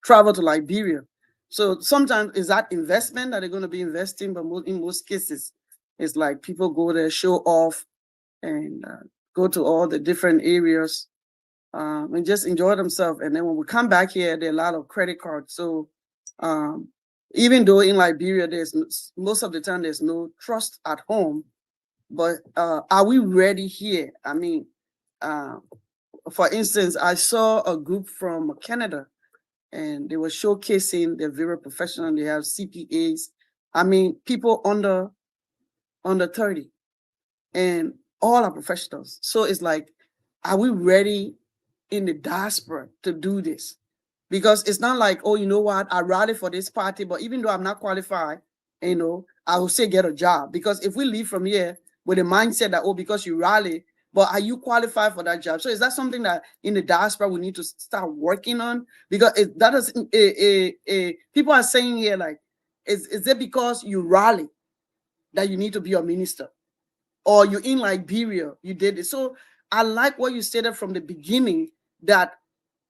S1: travel to Liberia. So sometimes is that investment that they're going to be investing, but in most cases, it's like people go there, show off, and go to all the different areas and just enjoy themselves. And then when we come back here, there are a lot of credit cards. So even though in Liberia, most of the time there's no trust at home, but are we ready here? I mean, for instance, I saw a group from Canada, and they were showcasing they're very professional. They have CPAs. I mean, people under 30, and all are professionals. So it's like, are we ready in the diaspora to do this? Because it's not like, oh, you know what, I rally for this party, but even though I'm not qualified, I will say get a job. Because if we leave from here with the mindset that, oh, because you rally, but are you qualified for that job? So is that something that in the diaspora we need to start working on? Because that doesn't, people are saying here, like, is it because you rally that you need to be a minister? Or you in Liberia, you did it. So I like what you stated from the beginning, that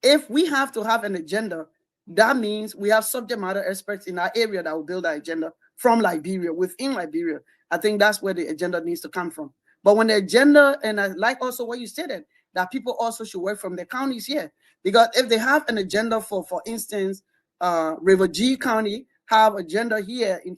S1: if we have to have an agenda, that means we have subject matter experts in our area that will build our agenda from Liberia, within Liberia. I think that's where the agenda needs to come from. But when the agenda, and I like also what you stated, that people also should work from the counties here. Because if they have an agenda for instance, River G County have agenda here in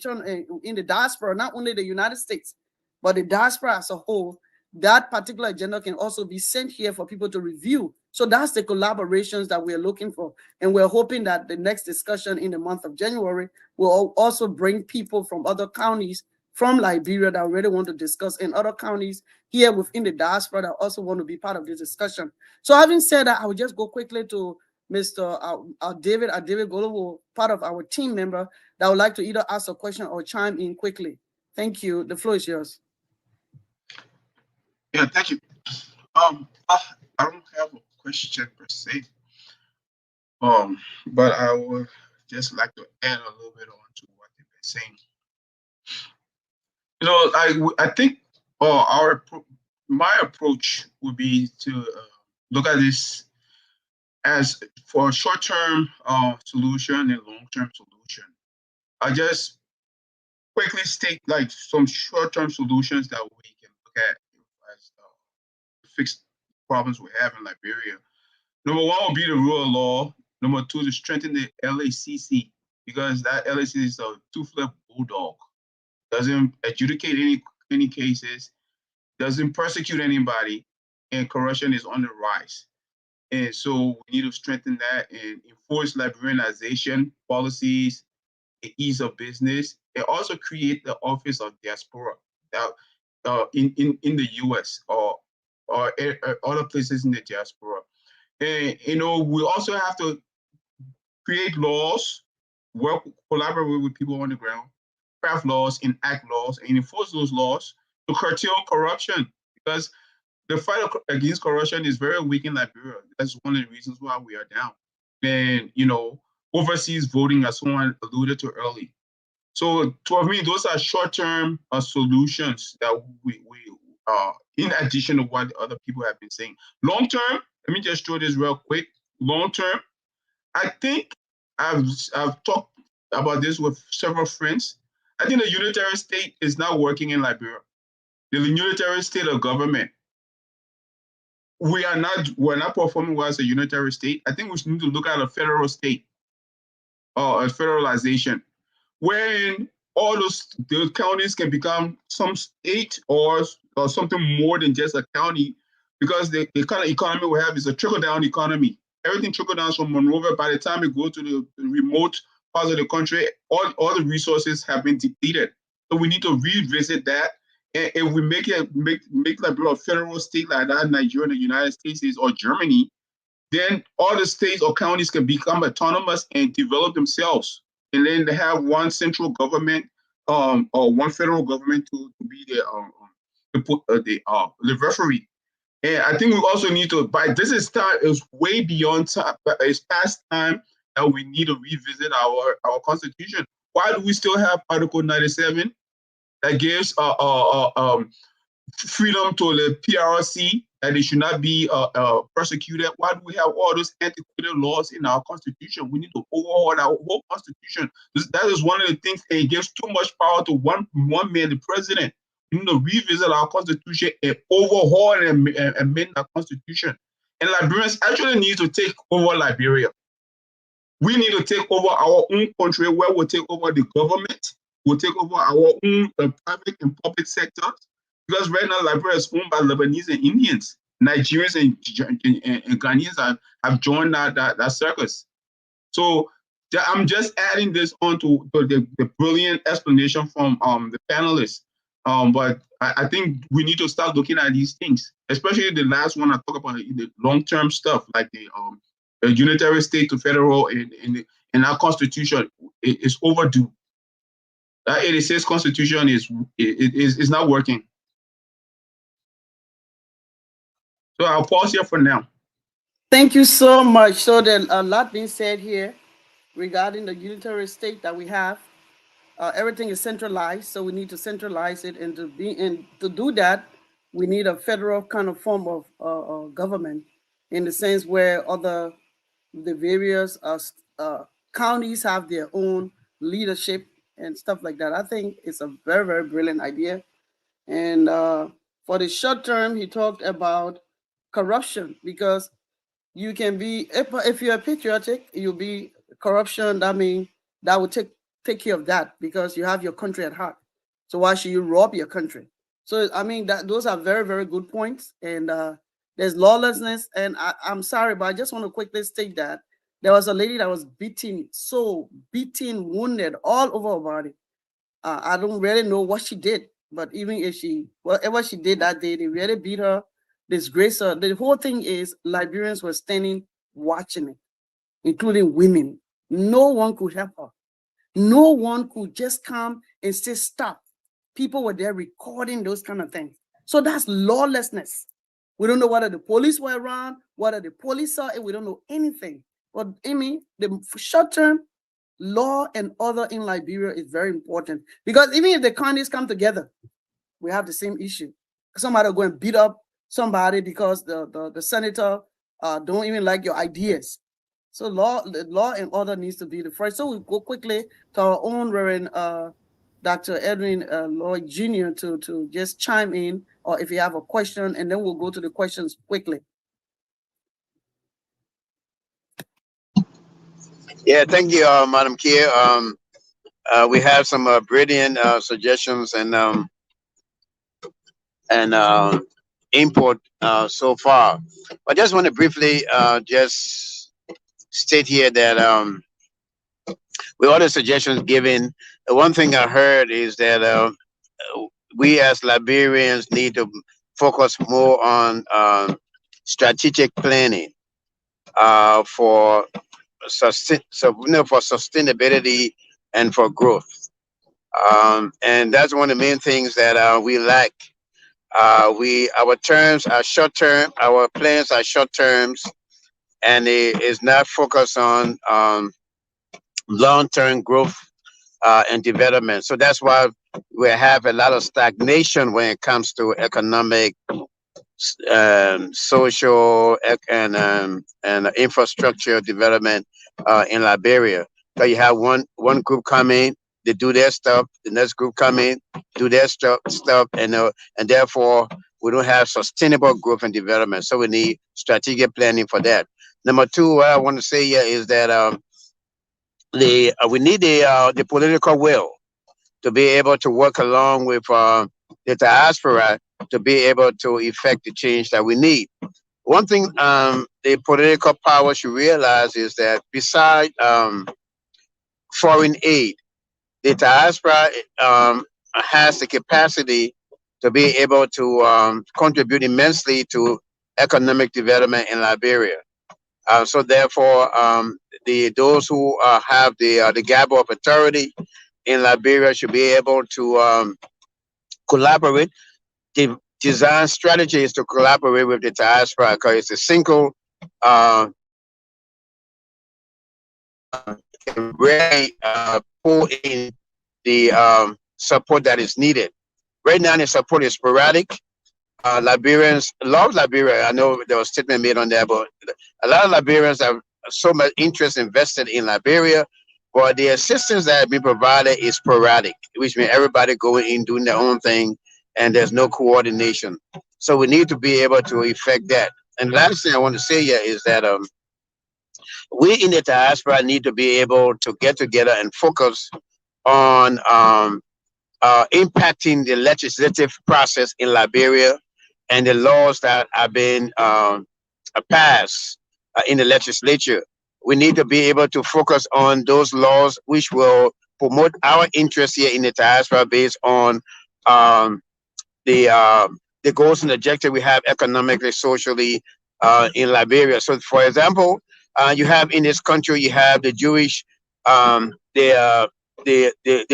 S1: the diaspora, not only the United States, but the diaspora as a whole, that particular agenda can also be sent here for people to review. So that's the collaborations that we're looking for. And we're hoping that the next discussion in the month of January will also bring people from other counties from Liberia that really want to discuss, and other counties here within the diaspora that also want to be part of this discussion. So having said that, I will just go quickly to Mr. David Golowo, part of our team member, that would like to either ask a question or chime in quickly. Thank you. The floor is yours.
S6: Yeah, thank you. I don't have a question per se. But I would just like to add a little bit on to what they've been saying. You know, I think my approach would be to look at this as for a short-term solution and long-term solution. I just quickly state like some short-term solutions that we can look at as fix problems we have in Liberia. Number one would be the rule of law. Number two, to strengthen the LACC, because that LACC is a two-flipped bulldog. Doesn't adjudicate any cases, doesn't persecute anybody, and corruption is on the rise. And so we need to strengthen that and enforce Liberianization policies, the ease of business, and also create the office of diaspora in the US or other places in the diaspora. And we also have to create laws, collaborate with people on the ground, craft laws, enact laws, and enforce those laws to curtail corruption. Because the fight against corruption is very weak in Liberia. That's one of the reasons why we are down. And overseas voting, as someone alluded to early. So to me, those are short-term solutions that we in addition to what other people have been saying. Long-term, let me just throw this real quick. Long-term, I think I've talked about this with several friends. I think the unitary state is not working in Liberia. The unitary state of government, we're not performing well as a unitary state. I think we need to look at a federal state or a federalization, wherein all the counties can become some state or something more than just a county, because the kind of economy we have is a trickle-down economy. Everything trickle down from Monrovia. By the time it goes to the remote parts of the country, all the resources have been depleted. So we need to revisit that. And if we make like a federal state like that, Nigeria, the United States or Germany, then all the states or counties can become autonomous and develop themselves. And then they have one central government or one federal government to be the referee. And I think we also need to, by this is time, it's way beyond time, it's past time that we need to revisit our constitution. Why do we still have Article 97 that gives freedom to the PRC, that they should not be persecuted? Why do we have all those antiquated laws in our constitution? We need to overhaul our whole constitution. That is one of the things, and it gives too much power to one man, the president. We need to revisit our constitution and overhaul and amend our constitution. And Liberians actually need to take over Liberia. We need to take over our own country, where we'll take over the government, we'll take over our own private and public sectors. Because right now, Liberia is owned by Lebanese and Indians. Nigerians and Ghanaians have joined that circus. So I'm just adding this on to the brilliant explanation from the panelists. But I think we need to start looking at these things, especially the last one I talk about, the long-term stuff, like the unitary state to federal in our constitution is overdue. That 86 constitution is not working. So I'll pause here for now.
S1: Thank you so much. So there's a lot being said here regarding the unitary state that we have. Everything is centralized, so we need to centralize it, and to do that, we need a federal kind of form of government, in the sense where the various counties have their own leadership and stuff like that. I think it's a very, very brilliant idea. And for the short term, he talked about corruption, because you can be, if you're patriotic, you'll be corruption. That means that will take care of that, because you have your country at heart. So why should you rob your country? So I mean, those are very, very good points. And there's lawlessness. And I'm sorry, but I just want to quickly state that there was a lady that was beaten, wounded all over her body. I don't really know what she did, but even if whatever she did that day, they really beat her, disgraced her. The whole thing is Liberians were standing watching it, including women. No one could help her. No one could just come and say stop. People were there recording those kind of things. So that's lawlessness. We don't know whether the police were around, whether the police saw it. We don't know anything. But I mean, the short term, law and order in Liberia is very important, because even if the counties come together, we have the same issue. Somebody will go and beat up somebody because the senator don't even like your ideas. So law and order needs to be the first. So we go quickly to our own Reverend Dr. Edwin Lloyd Jr. to just chime in, or if you have a question, and then we'll go to the questions quickly.
S7: Yeah, thank you, Madam Kier. We have some brilliant suggestions and input so far. I just want to briefly just state here that with all the suggestions given, the one thing I heard is that we as Liberians need to focus more on strategic planning for sustainability and for growth. And that's one of the main things that we lack. Our terms are short term, our plans are short terms, and it is not focused on long term growth and development. So that's why we have a lot of stagnation when it comes to economic, social, and infrastructure development in Liberia. So you have one group come in, they do their stuff. The next group come in, do their stuff, and therefore we don't have sustainable growth and development. So we need strategic planning for that. Number two, what I want to say here is that we need the political will to be able to work along with the diaspora to be able to effect the change that we need. One thing the political power should realize is that beside foreign aid, the diaspora has the capacity to be able to contribute immensely to economic development in Liberia. So therefore, those who have the gavel of authority in Liberia should be able to collaborate, design strategies to collaborate with the diaspora, because it's a single uh, can really pull in the support that is needed. Right now, the support is sporadic. Liberians love Liberia. I know there was a statement made on that, but a lot of Liberians have so much interest invested in Liberia, but the assistance that has been provided is sporadic, which means everybody going in doing their own thing, and there's no coordination. So we need to be able to effect that. And the last thing I want to say here is that we in the diaspora need to be able to get together and focus on impacting the legislative process in Liberia and the laws that have been passed in the legislature. We need to be able to focus on those laws which will promote our interests here in the diaspora based on um, the goals and objectives we have economically, socially in Liberia. So, for example, you have in this country, you have the Jewish, the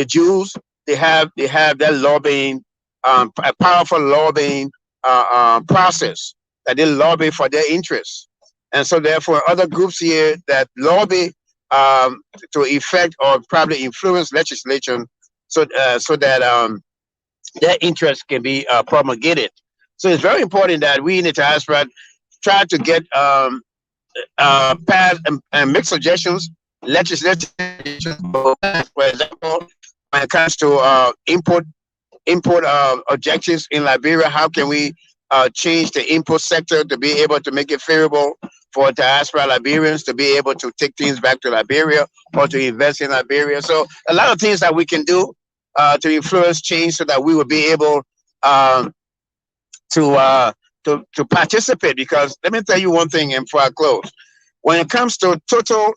S7: Jews. They have that lobbying, a powerful lobbying process that they lobby for their interests, and so therefore other groups here that lobby to effect or probably influence legislation, so that their interests can be promulgated. So it's very important that we in the diaspora try to get pass and make suggestions, legislative suggestions. For example, when it comes to import objectives in Liberia, how can we change the import sector to be able to make it favorable for diaspora Liberians to be able to take things back to Liberia or to invest in Liberia? So a lot of things that we can do to influence change, so that we will be able um, to participate. Because let me tell you one thing, and before I close, when it comes to total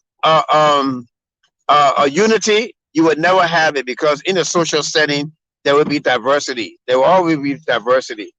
S7: unity, you would never have it, because in a social setting there will be diversity. There will always be diversity.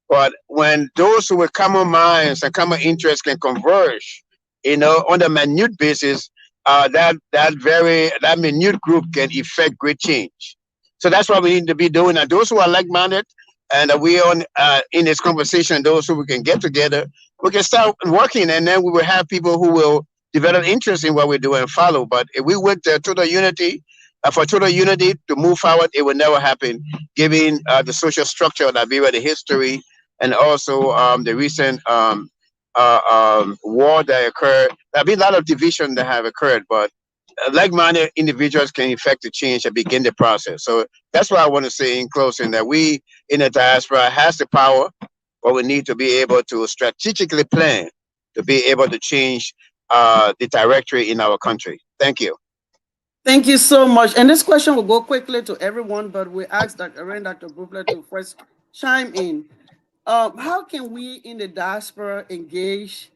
S7: But when those who with common minds and common interests can converge, on a minute basis, that minute group can effect great change. So that's what we need to be doing. And those who are like-minded, and we on in this conversation, those who we can get together, we can start working, and then we will have people who will develop interest in what we do and follow. But if we work total unity, for total unity to move forward, it will never happen, given the social structure of Liberia, the history, and also the recent war that occurred. There'll be a lot of division that have occurred, but like-minded individuals can effect the change and begin the process. So that's what I want to say in closing, that we in the diaspora has the power, but we need to be able to strategically plan to be able to change the directory in our country. Thank you.
S1: Thank you so much. And this question will go quickly to everyone, but we asked Dr. Brupler to first chime in. How can we in the diaspora engage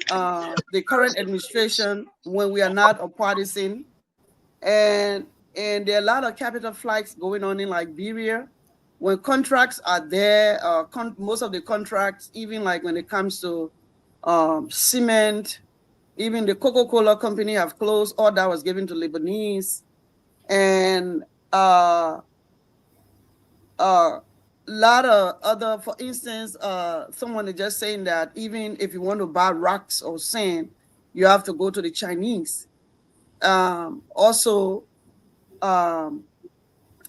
S1: the current administration when we are not a partisan? And there are a lot of capital flights going on in Liberia. When contracts are there, most of the contracts, even like when it comes to cement, even the Coca-Cola company have closed. All that was given to Lebanese. And lot of other, for instance, someone is just saying that even if you want to buy rocks or sand, you have to go to the Chinese. Also,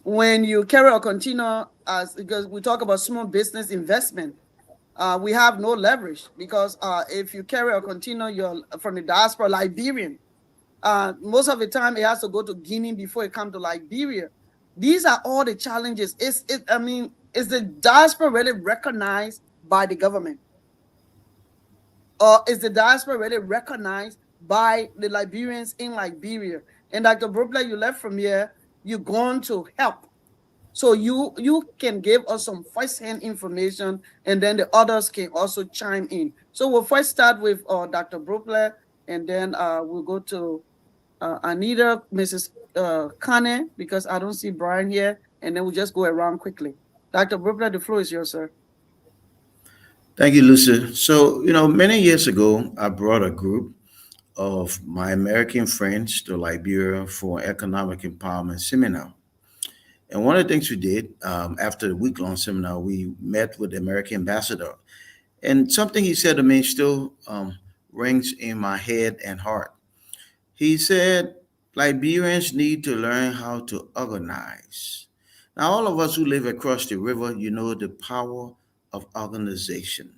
S1: when you carry a container, because we talk about small business investment, we have no leverage, because if you carry a container, you're from the diaspora Liberian. Most of the time, it has to go to Guinea before it comes to Liberia. These are all the challenges. Is the diaspora really recognized by the government? Or is the diaspora really recognized by the Liberians in Liberia? And Dr. Brupler, you left from here, you're going to help. So you can give us some first-hand information, and then the others can also chime in. So we'll first start with Dr. Brupler, and then we'll go to Anita, Mrs. Kane, because I don't see Brian here, and then we'll just go around quickly. Dr. Brupler, the floor is yours, sir.
S4: Thank you, Lucy. So, many years ago, I brought a group of my American friends to Liberia for economic empowerment seminar. And one of the things we did after the week-long seminar, we met with the American ambassador, and something he said to me still rings in my head and heart. He said, Liberians need to learn how to organize. Now, all of us who live across the river, you know the power of organization.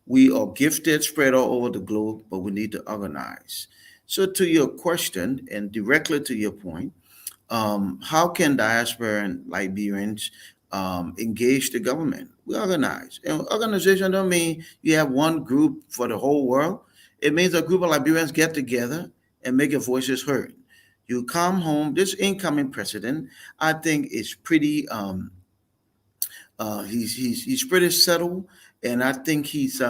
S4: We are gifted, spread all over the globe, but we need to organize. So, to your question, and directly to your point, how can diaspora and Liberians engage the government? We organize. And organization don't mean you have one group for the whole world. It means a group of Liberians get together and make your voices heard. You come home. This incoming president, I think, is pretty. He's pretty settled, and I think he's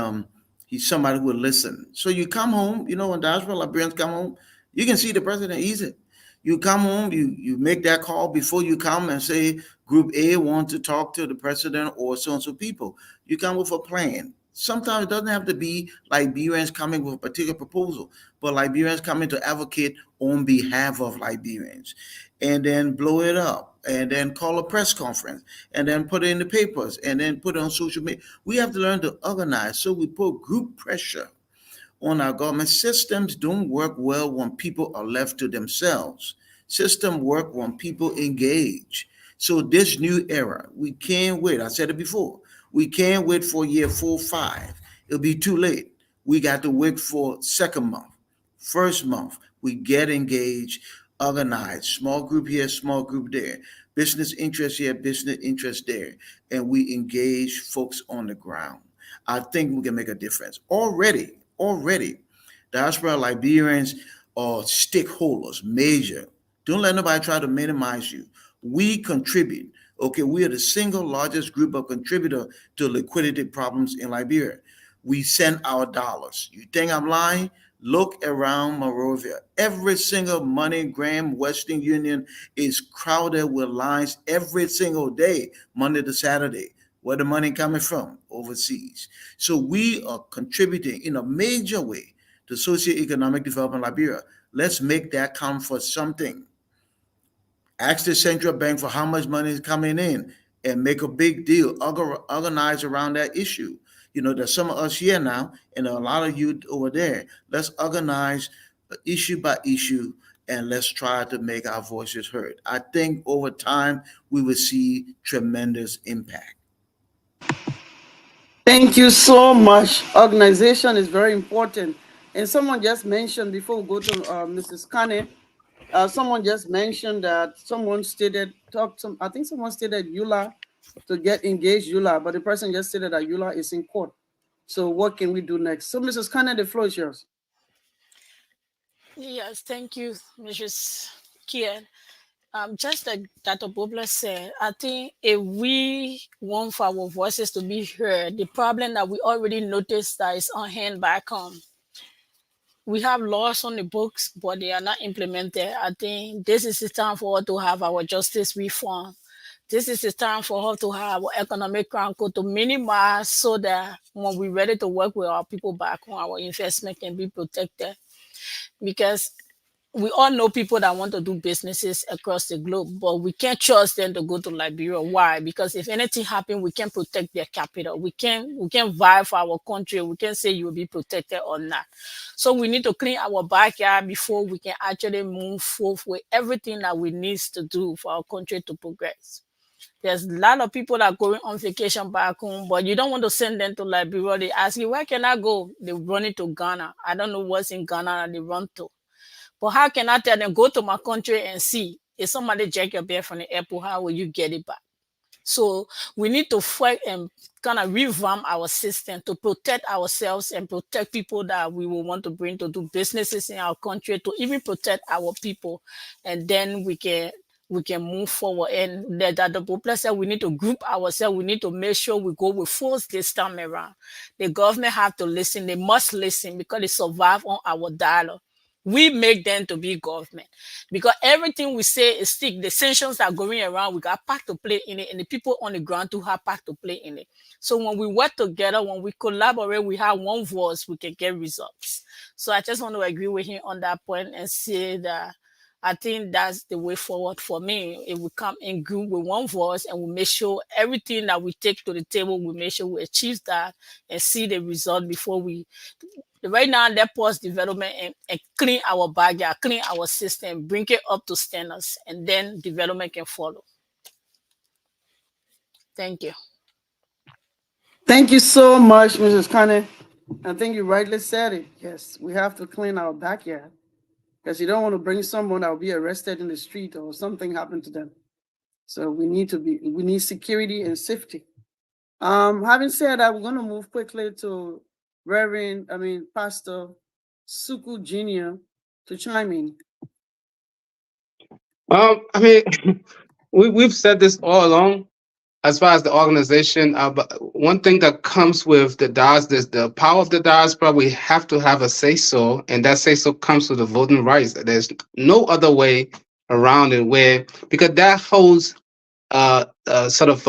S4: somebody who will listen. So you come home, you know, when diaspora Liberians come home, you can see the president easy. You come home, you make that call before you come and say Group A wants to talk to the president or so and so people. You come with a plan. Sometimes it doesn't have to be Liberians coming with a particular proposal, but Liberians coming to advocate on behalf of Liberians, and then blow it up, and then call a press conference, and then put it in the papers, and then put it on social media. We have to learn to organize. So we put group pressure on our government. Systems don't work well when people are left to themselves. Systems work when people engage. So this new era, we can't wait. I said it before. We can't wait for year 4, 5. It'll be too late. We got to wait for second month, first month. We get engaged, organized, small group here, small group there, business interest here, business interest there, and we engage folks on the ground. I think we can make a difference. Already, diaspora Liberians are stakeholders, major. Don't let nobody try to minimize you. We contribute. Okay, we are the single largest group of contributor to liquidity problems in Liberia. We send our dollars. You think I'm lying? Look around Monrovia. Every single MoneyGram Western Union is crowded with lines every single day, Monday to Saturday. Where the money coming from? Overseas. So we are contributing in a major way to socioeconomic development in Liberia. Let's make that count for something. Ask the central bank for how much money is coming in and make a big deal, organize around that issue. You know, there's some of us here now and a lot of you over there. Let's organize issue by issue and let's try to make our voices heard. I think over time we will see tremendous impact.
S1: Thank you so much. Organization is very important. And someone just mentioned before we go to Mrs. Kane, someone just mentioned that someone stated, I think someone stated EULA to get engaged EULA, but the person just stated that EULA is in court. So what can we do next? So Mrs. Kane, the floor is yours.
S2: Yes, thank you, Mrs. Kian. Just like Dr. Bobler said, I think if we want for our voices to be heard, the problem that we already noticed that is on hand back home, we have laws on the books, but they are not implemented. I think this is the time for us to have our justice reform. This is the time for us to have our economic crown code to minimize so that when we're ready to work with our people back home, our investment can be protected. Because we all know people that want to do businesses across the globe, but we can't trust them to go to Liberia. Why? Because if anything happens, we can't protect their capital. We can't vie for our country. We can't say you will be protected or not. So we need to clean our backyard before we can actually move forward with everything that we need to do for our country to progress. There's a lot of people that are going on vacation back home, but you don't want to send them to Liberia. They ask you, where can I go? They run into Ghana. I don't know what's in Ghana that they run to. But how can I tell them, go to my country and see? If somebody jack your bag from the airport, how will you get it back? So we need to fight and kind of revamp our system to protect ourselves and protect people that we will want to bring to do businesses in our country, to even protect our people. And then we can move forward. And that the people said we need to group ourselves. We need to make sure we go with force this time around. The government have to listen. They must listen because they survive on our dollar. We make them to be government because everything we say is stick. The sanctions are going around. We got part to play in it, and the people on the ground too have part to play in it. So when we work together, when we collaborate, we have one voice, we can get results. So I just want to agree with him on that point and say that I think that's the way forward for me. If we come in group with one voice and we make sure everything that we take to the table, we make sure we achieve that and see the result before we. Right now, let pause development and clean our backyard, clean our system, bring it up to standards, and then development can follow. Thank you.
S1: Thank you so much, Mrs. Kane. I think you rightly said it. Yes, we have to clean our backyard because you don't want to bring someone that will be arrested in the street or something happen to them. So we need security and safety. Having said that, we're going to move quickly to Pastor Suku Jr. to chime in.
S3: I mean, we've said this all along. As far as the organization, but one thing that comes with the power of the diaspora, we have to have a say so, and that say so comes with the voting rights. There's no other way around it, where because that holds sort of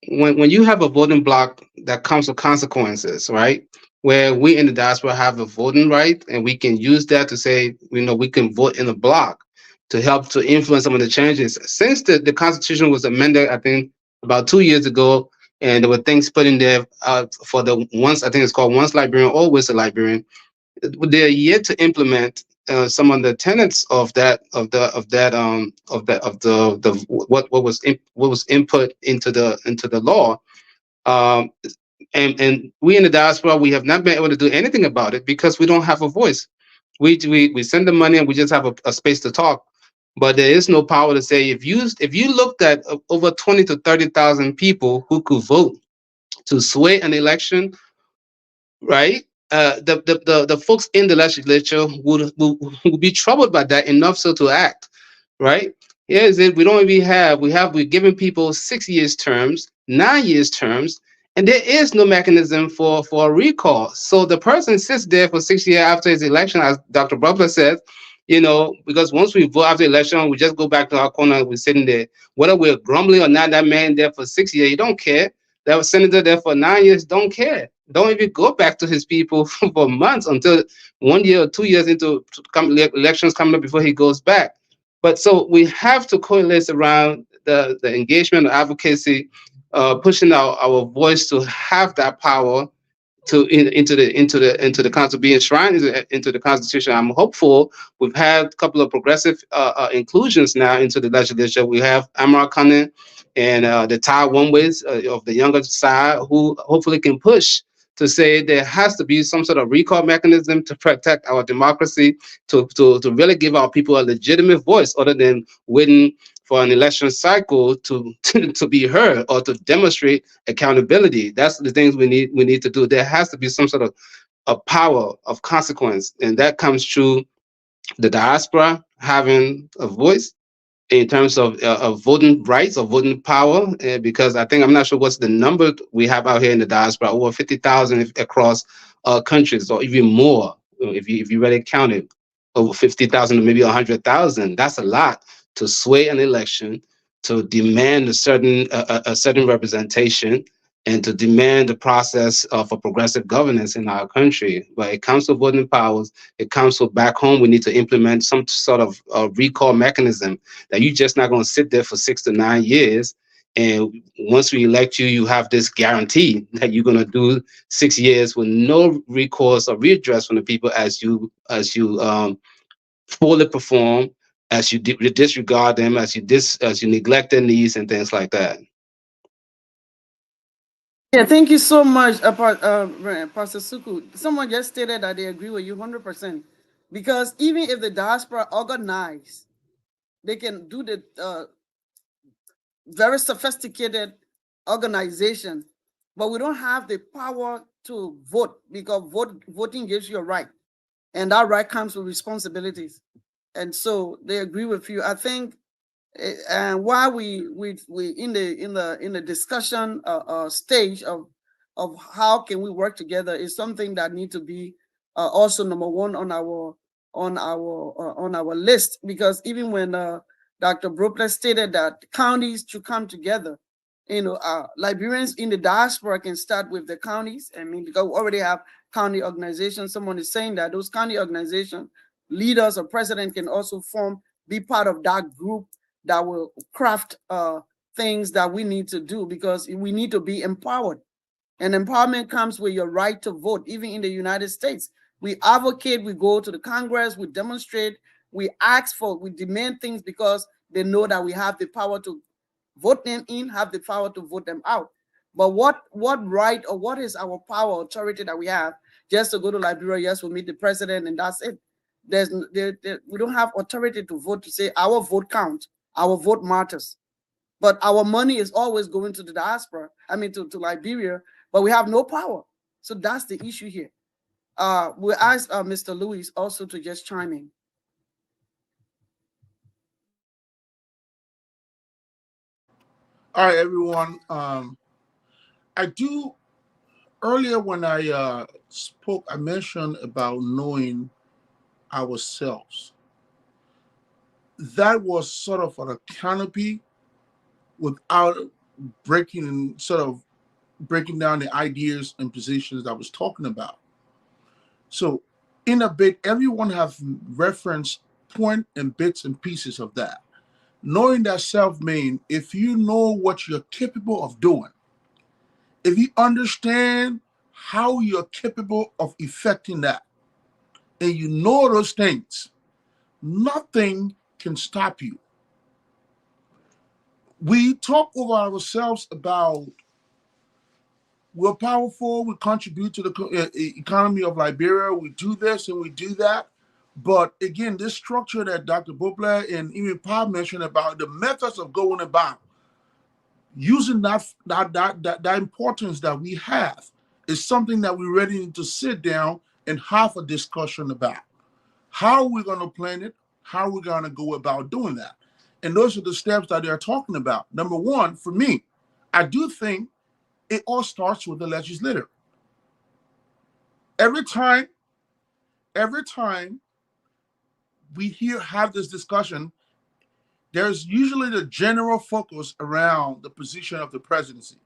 S3: when you have a voting block, that comes with consequences, right? Where we in the diaspora have a voting right, and we can use that to say, we can vote in a block to help to influence some of the changes. Since the Constitution was amended, I think about 2 years ago, and there were things put in there for the once, I think it's called once Liberian, always a Liberian. They're yet to implement some of the tenets of what was input into the law. Um, and we in the diaspora, we have not been able to do anything about it because we don't have a voice. We send the money and we just have a space to talk, but there is no power to say. If you looked at over 20 to 30,000 people who could vote to sway an election, right? The folks in the legislature would be troubled by that enough so to act, right? Here's it. We don't even have we're giving people 6 years terms, 9 years terms, and there is no mechanism for a recall. So the person sits there for 6 years after his election, as Dr. Butler said, because once we vote after election, we just go back to our corner, we're sitting there. Whether we're grumbling or not, that man there for 6 years, you don't care. That senator there for 9 years, don't care. Don't even go back to his people for months until 1 year or 2 years into elections coming up before he goes back. But so we have to coalesce around the engagement, advocacy, pushing our voice to have that power into the council, be enshrined into the Constitution. I'm hopeful. We've had a couple of progressive inclusions now into the legislature. We have Amara Kane and the Thai One Ways of the younger side, who hopefully can push to say there has to be some sort of recall mechanism to protect our democracy, to really give our people a legitimate voice, other than waiting for an election cycle to be heard or to demonstrate accountability. That's the things we need to do. There has to be some sort of a power of consequence, and that comes through the diaspora having a voice in terms of voting rights or voting power, because I'm not sure what's the number we have out here in the diaspora, over 50,000 across countries, or even more if you really count it, over 50,000 or maybe 100,000. That's a lot to sway an election, to demand a certain representation, and to demand the process of a progressive governance in our country. But it comes to voting powers. It comes to back home. We need to implement some sort of recall mechanism that you're just not going to sit there for 6 to 9 years. And once we elect you, you have this guarantee that you're going to do 6 years with no recourse or redress from the people as you fully perform, as you disregard them, as you neglect their needs and things like that.
S1: Yeah, thank you so much, Pastor Suku. Someone just stated that they agree with you 100%. Because even if the diaspora organize, they can do the very sophisticated organization, but we don't have the power to vote, because voting gives you a right, and that right comes with responsibilities. And so they agree with you. I think, and while we in the discussion stage of how can we work together, is something that need to be also number one on our list, because even when Dr. Bropler stated that counties should come together, Liberians in the diaspora can start with the counties. I mean, because we already have county organizations. Someone is saying that those county organization leaders or president can also form be part of that group that will craft things that we need to do, because we need to be empowered. And empowerment comes with your right to vote. Even in the United States, we advocate, we go to the Congress, we demonstrate, we ask for, we demand things because they know that we have the power to vote them in, have the power to vote them out. But what right or what is our power, authority that we have just to go to Liberia? Yes, we meet the president and that's it. We don't have authority to vote, to say our vote counts, our vote matters. But our money is always going to the diaspora, to Liberia, but we have no power. So that's the issue here. We'll ask Mr. Lewis also to just chime in.
S5: All right, everyone. I do, earlier when I spoke, I mentioned about knowing ourselves. That was sort of on a canopy without breaking down the ideas and positions that I was talking about. So in a bit, everyone have referenced point and bits and pieces of that. Knowing that self means if you know what you're capable of doing, if you understand how you're capable of effecting that, and you know those things, nothing can stop you. We talk over ourselves about we're powerful, we contribute to the economy of Liberia, we do this and we do that. But again, this structure that Dr. Bopler and even Paul mentioned about the methods of going about using that importance that we have is something that we really need to sit down and have a discussion about. How are we going to plan it? How are we going to go about doing that? And those are the steps that they're talking about. Number one, for me, I do think it all starts with the legislator. Every time we have this discussion, there's usually the general focus around the position of the presidency.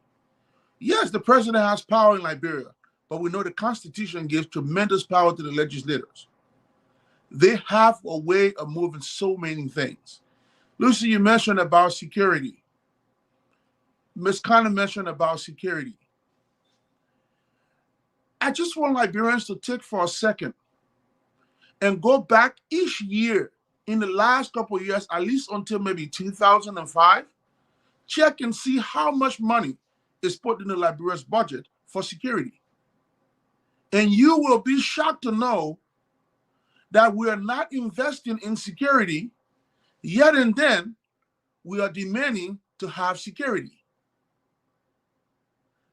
S5: Yes, the president has power in Liberia, but we know the Constitution gives tremendous power to the legislators. They have a way of moving so many things. Lucy, you mentioned about security. Ms. Connor mentioned about security. I just want Liberians to take for a second and go back each year in the last couple of years, at least until maybe 2005, check and see how much money is put in the Liberia's budget for security. And you will be shocked to know that we are not investing in security, yet and then we are demanding to have security.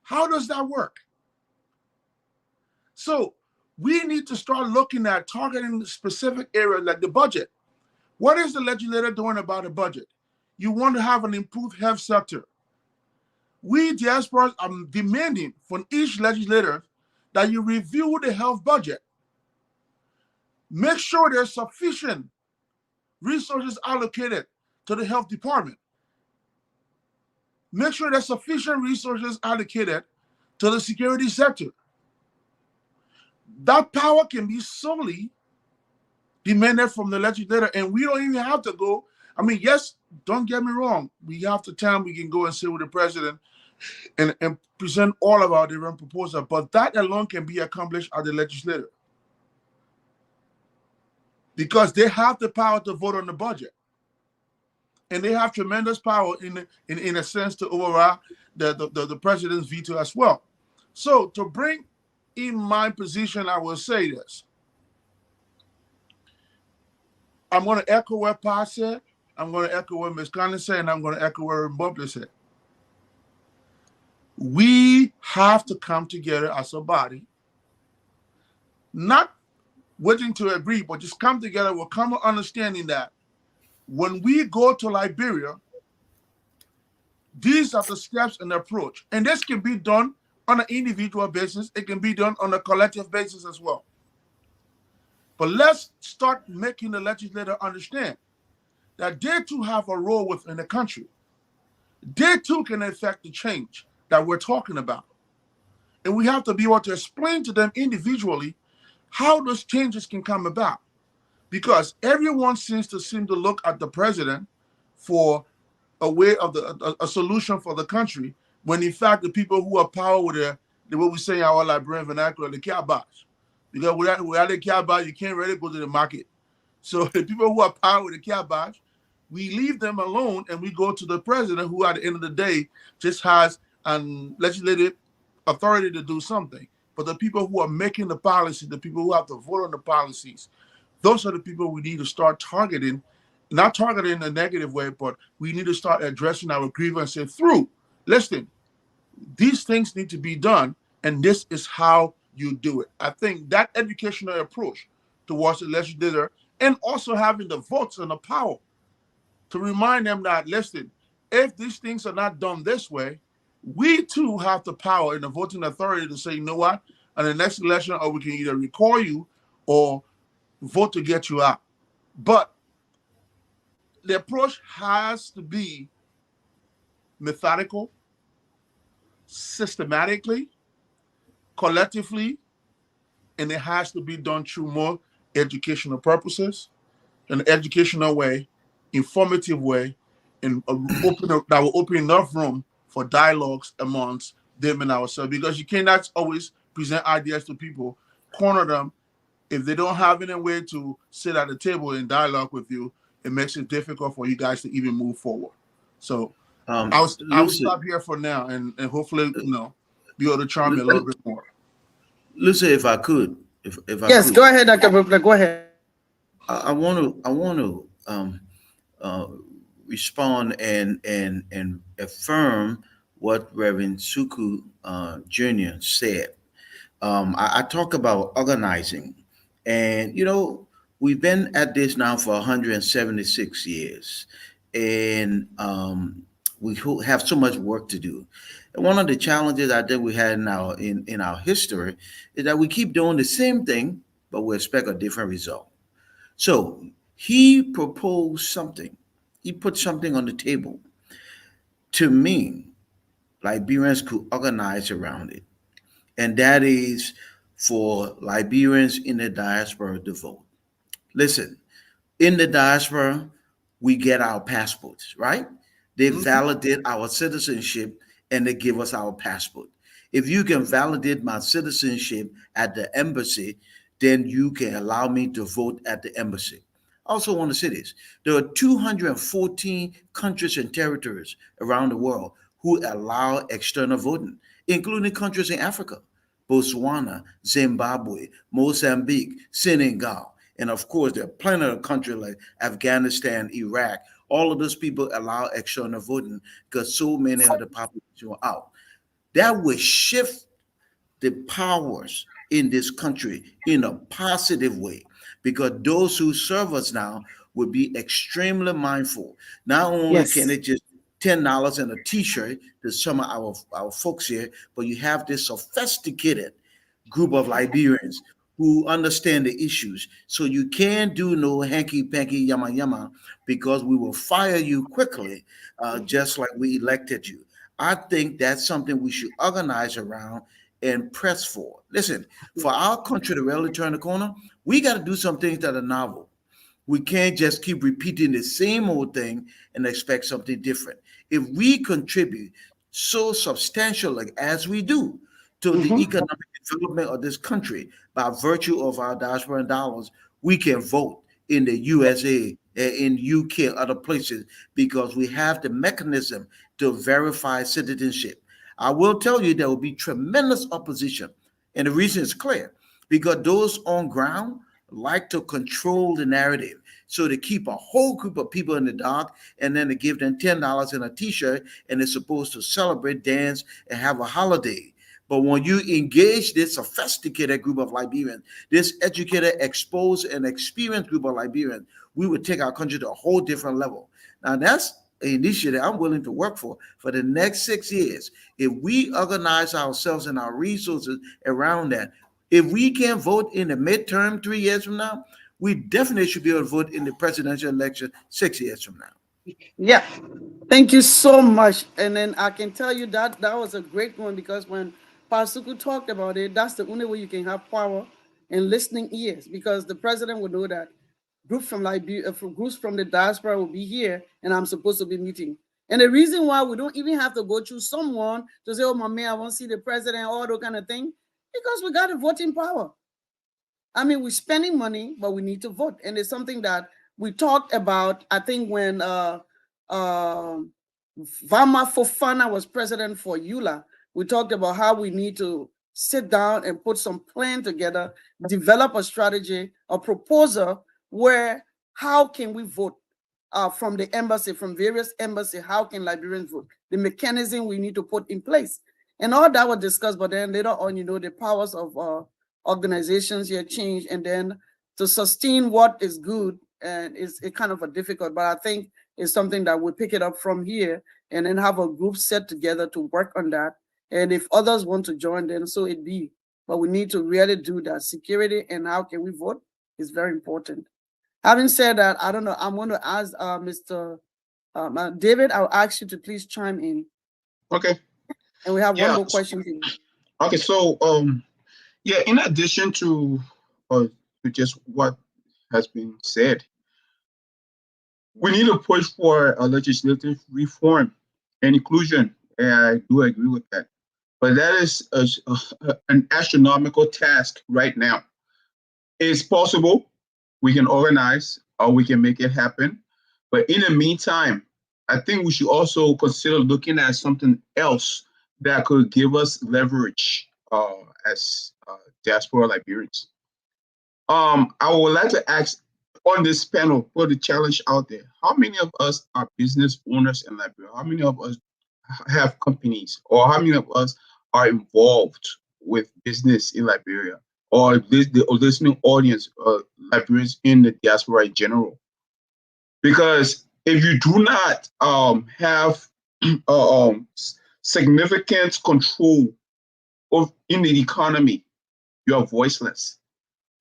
S5: How does that work? So we need to start looking at targeting specific areas like the budget. What is the legislator doing about the budget? You want to have an improved health sector. We diasporas are demanding from each legislator that you review the health budget. Make sure there's sufficient resources allocated to the health department. Make sure there's sufficient resources allocated to the security sector. That power can be solely demanded from the legislator, and we don't even have to go. Yes, don't get me wrong. We have the time, we can go and sit with the president and present all of our different proposals, but that alone can be accomplished at the legislature because they have the power to vote on the budget, and they have tremendous power in a sense to override the president's veto as well. So to bring in my position, I will say this. I'm going to echo what Pa said. I'm going to echo what Ms. Conlon said, and I'm going to echo what Bubler said. We have to come together as a body, not waiting to agree, but just come together with common understanding that when we go to Liberia, these are the steps and approach. And this can be done on an individual basis. It can be done on a collective basis as well. But let's start making the legislator understand that they too have a role within the country. They too can affect the change that we're talking about. And we have to be able to explain to them individually how those changes can come about. because everyone seems to look at the president for a way of a solution for the country, when in fact the people who are power with the what we say in our Liberian vernacular, the kiabas. Because without the kiabas, you can't really go to the market. So the people who are power with the kiabas, we leave them alone and we go to the president, who at the end of the day just has an legislative authority to do something. But the people who are making the policy, the people who have to vote on the policies, those are the people we need to start targeting, not targeting in a negative way, but we need to start addressing our grievances through. Listen, these things need to be done, and this is how you do it. I think that educational approach towards the legislator, and also having the votes and the power to remind them that, listen, if these things are not done this way, we too have the power and the voting authority to say, you know what, in the next election, or we can either recall you or vote to get you out. But the approach has to be methodical, systematically, collectively, and it has to be done through more educational purposes, an educational way, informative way, and that will open enough room for dialogues amongst them and ourselves. Because you cannot always present ideas to people, corner them. If they don't have any way to sit at the table and dialogue with you, it makes it difficult for you guys to even move forward. So I'll
S4: Lucy,
S5: stop here for now, and hopefully, be able to charm you a little bit more.
S4: Lucy, if I could, if I
S1: Yes,
S4: could,
S1: go ahead, Dr. Brooklyn. Go ahead.
S4: I want to uh, respond and affirm what Reverend Suku Jr. said. I talk about organizing, and we've been at this now for 176 years, and have so much work to do. And one of the challenges I think we had in our history is that we keep doing the same thing, but we expect a different result. So he proposed something. He put something on the table. To me, Liberians could organize around it, and that is for Liberians in the diaspora to vote. Listen, in the diaspora, we get our passports, right? They
S5: Mhm.
S4: validate our citizenship and they give us our passport. If you can validate my citizenship at the embassy, then you can allow me to vote at the embassy. I also want to say this: there are 214 countries and territories around the world who allow external voting, including countries in Africa: Botswana, Zimbabwe, Mozambique, Senegal. And of course, there are plenty of countries like Afghanistan, Iraq. All of those people allow external voting because so many of the population are out. That will shift the powers in this country in a positive way, because those who serve us now will be extremely mindful. Not only can
S1: Yes.
S4: it just $10 and a t-shirt to some of our folks here, but you have this sophisticated group of Liberians who understand the issues. So you can't do no hanky panky yama yama, because we will fire you quickly, just like we elected you. I think that's something we should organize around and press for. Listen, for our country to really turn the corner, we got to do some things that are novel. We can't just keep repeating the same old thing and expect something different. If we contribute so substantially as we do to the
S1: Mm-hmm.
S4: economic development of this country by virtue of our diaspora dollars, we can vote in the USA, in UK, other places, because we have the mechanism to verify citizenship. I will tell you there will be tremendous opposition, and the reason is clear: because those on ground like to control the narrative. So they keep a whole group of people in the dark, and then they give them $10 and a t-shirt, and they're supposed to celebrate, dance, and have a holiday. But when you engage this sophisticated group of Liberians, this educated, exposed, and experienced group of Liberians, we would take our country to a whole different level. Now that's an initiative I'm willing to work for the next 6 years. If we organize ourselves and our resources around that, if we can vote in the midterm 3 years from now, we definitely should be able to vote in the presidential election 6 years from now.
S1: Yeah. Thank you so much. And then I can tell you that that was a great one, because when Pasuku talked about it, that's the only way you can have power and listening ears, because the president would know that groups from Liberia, groups from the diaspora will be here, and I'm supposed to be meeting. And the reason why we don't even have to go through someone to say, oh, my man, I want to see the president, all that kind of thing, because we got a voting power. I mean, we're spending money, but we need to vote. And it's something that we talked about, I think, when Vama Fofana was president for EULA. We talked about how we need to sit down and put some plan together, develop a strategy, a proposal where how can we vote from the embassy, from various embassies, how can Liberians vote? The mechanism we need to put in place. And all that was discussed, but then later on, the powers of organizations here change, and then to sustain what is good and it's kind of a difficult, but I think it's something that we pick it up from here and then have a group set together to work on that. And if others want to join, then so it be. But we need to really do that. Security and how can we vote is very important. Having said that, I don't know, I'm going to ask Mr. David, I'll ask you to please chime in.
S6: Okay.
S1: And we have
S6: Yeah.
S1: one more question.
S6: Okay, so yeah, in addition to just what has been said, we need to push for a legislative reform and inclusion, and I do agree with that. But that is an astronomical task right now. It's possible we can organize or we can make it happen, but in the meantime, I think we should also consider looking at something else that could give us leverage as diaspora Liberians. I would like to ask on this panel, put the challenge out there. How many of us are business owners in Liberia? How many of us have companies? Or how many of us are involved with business in Liberia? Or the listening audience, Liberians in the diaspora in general? Because if you do not have significant control in the economy, you are voiceless.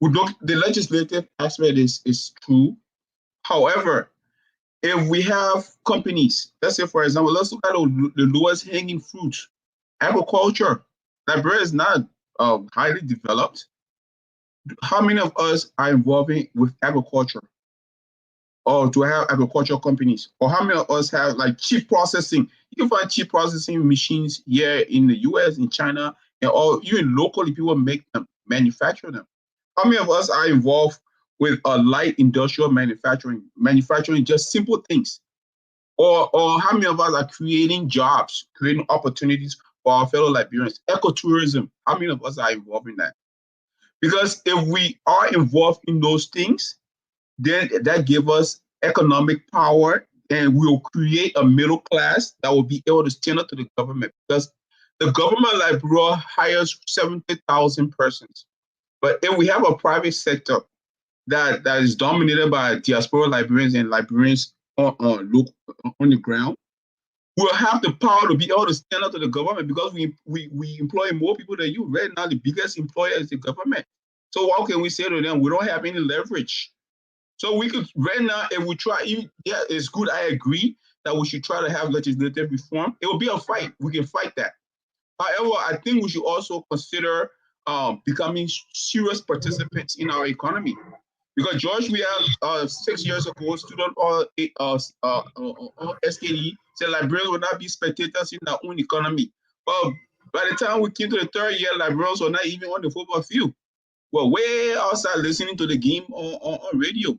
S6: The legislative aspect is true. However, if we have companies, let's say, for example, let's look at the lowest hanging fruit, agriculture. Liberia is not highly developed. How many of us are involving with agriculture? Or to have agricultural companies? Or how many of us have like cheap processing? You can find cheap processing machines here in the US, in China, and all even locally people make them, manufacture them. How many of us are involved with a light industrial manufacturing just simple things? Or how many of us are creating jobs, creating opportunities for our fellow Liberians? Ecotourism, how many of us are involved in that? Because if we are involved in those things, then that gives us economic power, and we'll create a middle class that will be able to stand up to the government. Because the government of Liberia hires 70,000 persons. But if we have a private sector that is dominated by diaspora Liberians and Liberians on the ground, we'll have the power to be able to stand up to the government, because we employ more people than you. Right now, the biggest employer is the government. So how can we say to them, we don't have any leverage? So we could, right now, if we try, yeah, it's good. I agree that we should try to have legislative reform. It will be a fight. We can fight that. However, I think we should also consider becoming serious participants in our economy. Because George, we have 6 years ago, student SKE said Liberians will not be spectators in our own economy. Well, by the time we came to the third year, Liberians were not even on the football field. We're way outside listening to the game on radio.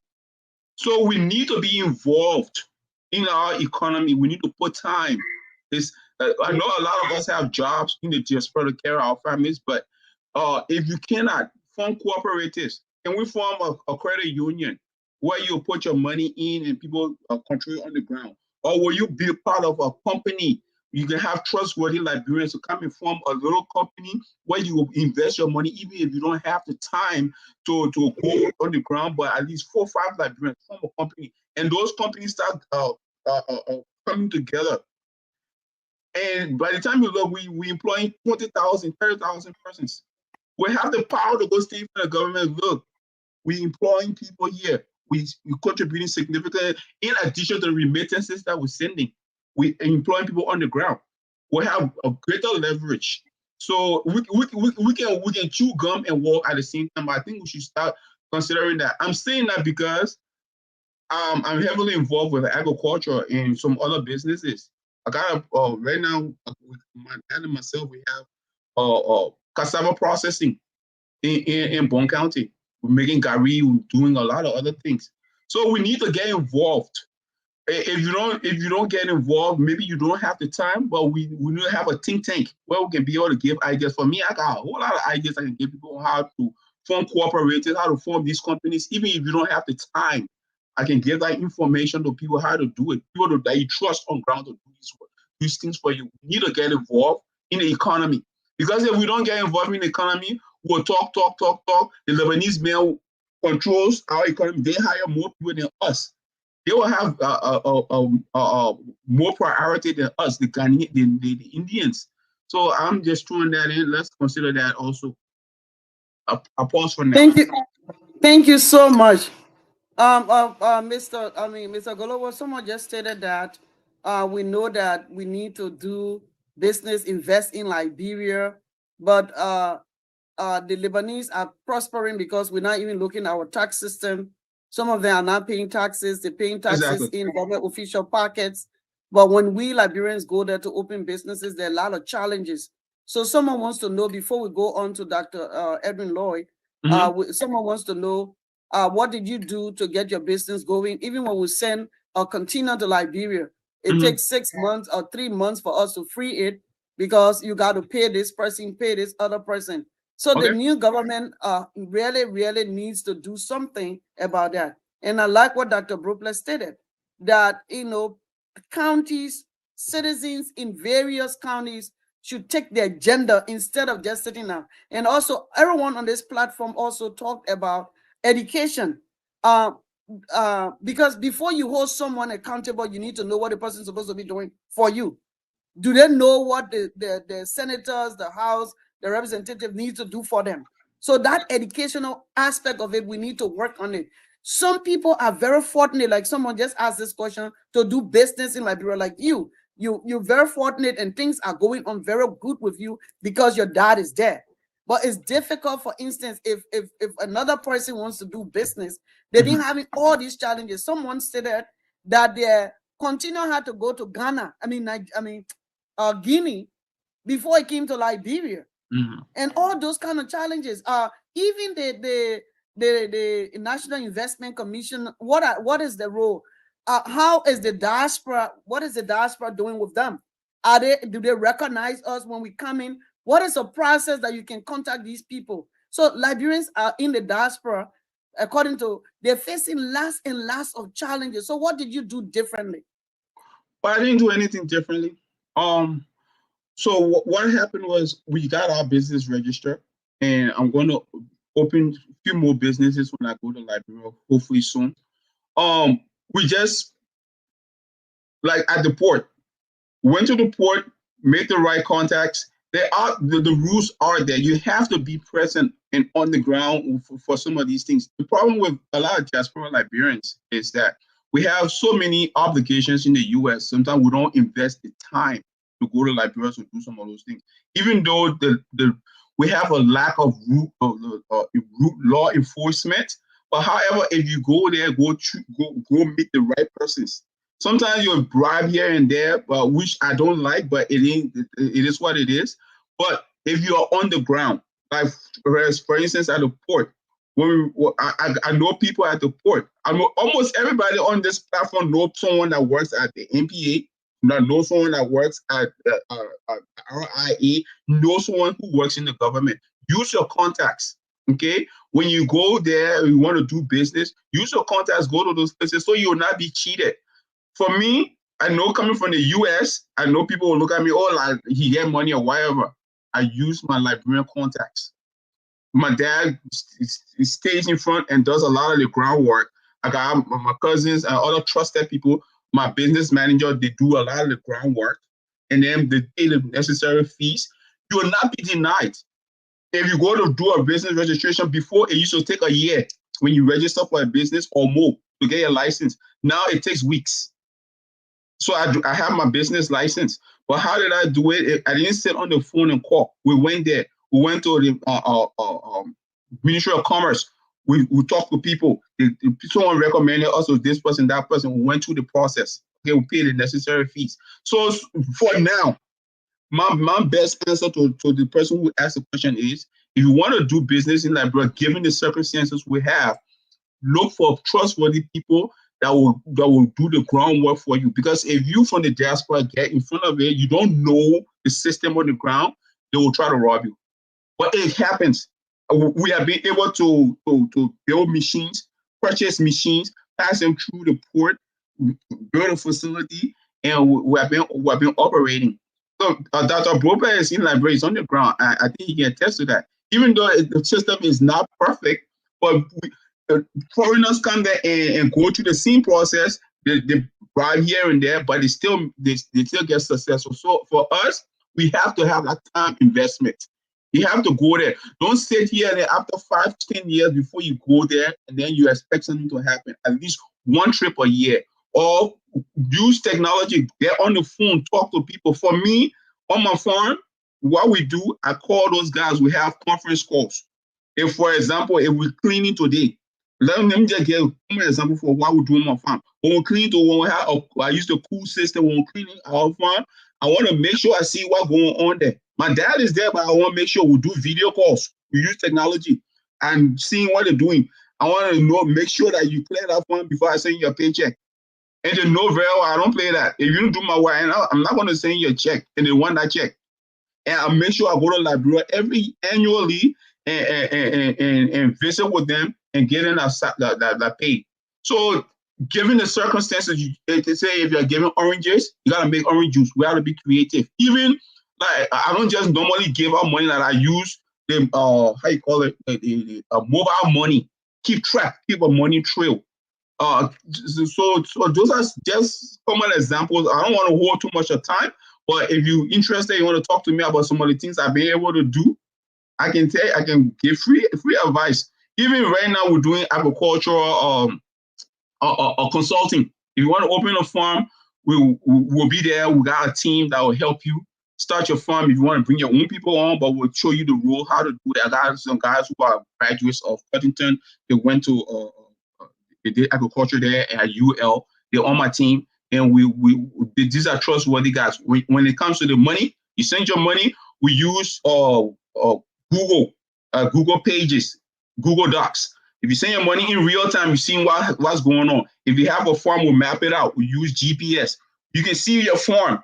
S6: So we need to be involved in our economy. We need to put time. I know a lot of us have jobs in the diaspora to care our families, but if you cannot form cooperatives, can we form a credit union where you put your money in and people contribute on the ground? Or will you be part of a company? You can have trustworthy Liberians to come and form a little company where you will invest your money, even if you don't have the time to go on the ground, but at least 4 or 5 Liberians form a company. And those companies start coming together. And by the time you look, we employ 20,000, 30,000 persons. We have the power to go state for the government. Look, we employing people here. We contributing significantly. In addition to the remittances that we're sending, we employing people on the ground. We have a greater leverage. So we can chew gum and walk at the same time. I think we should start considering that. I'm saying that because I'm heavily involved with agriculture and some other businesses. I got right now with my dad and myself. We have cassava processing in Bon County. We're making gari. We're doing a lot of other things. So we need to get involved. If you don't get involved, maybe you don't have the time, but we need to have a think tank where we can be able to give ideas. For me, I got a whole lot of ideas I can give people on how to form cooperatives, how to form these companies. Even if you don't have the time, I can give that information to people how to do it. People that you trust on ground to do these things for you. We need to get involved in the economy. Because if we don't get involved in the economy, we'll talk. The Lebanese man controls our economy. They hire more people than us. They will have more priority than us, the Ghanaian, the Indians. So I'm just throwing that in. Let's consider that also. I pause for now.
S1: Thank you so much. Mr. Golowo, someone just stated that we know that we need to do business, invest in Liberia, but the Lebanese are prospering because we're not even looking at our tax system. Some of them are not paying taxes. They're paying taxes in government official pockets. But when we Liberians go there to open businesses, there are a lot of challenges. So someone wants to know, before we go on to Dr. Edwin Lloyd, someone wants to know, what did you do to get your business going? Even when we send a container to Liberia, it takes 6 months or 3 months for us to free it, because you got to pay this person, pay this other person. So the new government really needs to do something about that. And I like what Dr. Brupler stated, that, counties, citizens in various counties should take the agenda instead of just sitting down. And also, everyone on this platform also talked about education. Because before you hold someone accountable, you need to know what the person is supposed to be doing for you. Do they know what the senators, the House, the representative need to do for them? So that educational aspect of it, we need to work on it. Some people are very fortunate, like someone just asked this question, to do business in Liberia, like you. You're very fortunate and things are going on very good with you because your dad is there. But it's difficult, for instance, if another person wants to do business, they didn't have all these challenges. Someone said that their continue had to go to Ghana, Guinea, before it came to Liberia, and all those kind of challenges. Even the National Investment Commission, what is the role? How is the diaspora? What is the diaspora doing with them? Do they recognize us when we come in? What is the process that you can contact these people? So Liberians are in the diaspora, according to, they're facing less and less of challenges. So what did you do differently?
S6: Well, I didn't do anything differently. So what happened was, we got our business registered, and I'm going to open a few more businesses when I go to Liberia, hopefully soon. We just, like at the port, went to the port, made the right contacts. The rules are there. You have to be present and on the ground for some of these things. The problem with a lot of diaspora Liberians is that we have so many obligations in the U.S. Sometimes we don't invest the time to go to Liberia to do some of those things. Even though we have a lack of root law enforcement, but however, if you go there, go meet the right persons. Sometimes you're bribed here and there, which I don't like, but it is what it is. But if you are on the ground, like for instance at the port, I know people at the port. I know almost everybody on this platform knows someone that works at the NPA, knows someone that works at RIA, knows someone who works in the government. Use your contacts, okay? When you go there, you want to do business, use your contacts, go to those places so you will not be cheated. For me, I know coming from the US, I know people will look at me, oh, like he get money or whatever. I use my Liberian contacts. My dad stays in front and does a lot of the groundwork. I got my cousins and other trusted people, my business manager, they do a lot of the groundwork, and then they pay the necessary fees. You will not be denied. If you go to do a business registration, before it used to take a year when you register for a business or more to get your license. Now it takes weeks. So I have my business license. But how did I do it? I didn't sit on the phone and call. We went there. We went to the Ministry of Commerce. we talk to people. Someone recommended us to this person, that person. We went through the process. Okay, we paid the necessary fees. So for now, my best answer to the person who asked the question is, if you want to do business in Liberia, given the circumstances we have, look for trustworthy people that will do the groundwork for you. Because if you from the diaspora get in front of it, you don't know the system on the ground, they will try to rob you. But it happens. We have been able to build machines, purchase machines, pass them through the port, build a facility, and we have been operating. So Dr. Brober is in Liberia, is on the ground. I think he can attest to that. Even though the system is not perfect, but foreigners come there and go through the same process. They bribe here and there, but they still get successful. So for us, we have to have that time investment. You have to go there. Don't sit here and after 5-10 years before you go there, and then you expect something to happen. At least one trip a year. Or use technology, get on the phone, talk to people. For me, on my farm, what we do, I call those guys, we have conference calls. If, for example, if we're cleaning today, let me just give an example for what we do on my farm. When we clean, I use the cool system when we're cleaning our farm. I want to make sure I see what's going on there. My dad is there, but I want to make sure we do video calls. We use technology and seeing what they're doing. I want to make sure that you clear that farm before I send you a paycheck. And they know very well I don't play that. If you don't do my work, I'm not going to send you a check, and they want that check. And I make sure I go to Liberia annually and visit with them and get in that pay. So given the circumstances, they say if you're giving oranges, you got to make orange juice. We have to be creative. Even like I don't just normally give out money that I use the how you call it, the mobile money. Keep a money trail. So those are just common examples. I don't want to hold too much of time, but if you're interested, you want to talk to me about some of the things I've been able to do, I can give free advice. Even right now, we're doing agricultural consulting. If you want to open a farm, we'll be there. We got a team that will help you start your farm. If you want to bring your own people on, but we'll show you the rule, how to do it. I got some guys who are graduates of Cuttington. They went to they did agriculture there at UL. They're on my team, and these are trustworthy guys. When it comes to the money, you send your money. We use Google Pages, Google Docs. If you send your money in real time, you're seeing what's going on. If you have a farm, we'll map it out. We use GPS. You can see your farm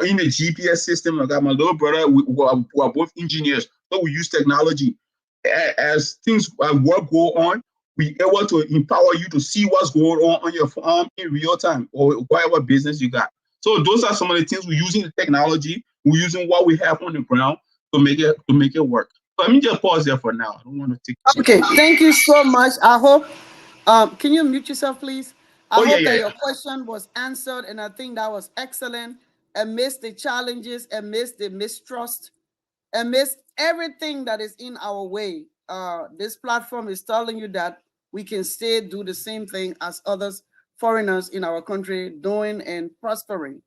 S6: in the GPS system. I got my little brother. We are both engineers, so we use technology. As things work go on, we able to empower you to see what's going on your farm in real time or whatever business you got. So those are some of the things we're using the technology. We're using what we have on the ground to make it work. So let me just pause there for now. I don't want to take.
S1: Okay, thank you so much. I hope. Can you mute yourself, please? I hope that your question was answered, and I think that was excellent. Amidst the challenges, amidst the mistrust, amidst everything that is in our way, this platform is telling you that we can still do the same thing as others, foreigners in our country, doing and prospering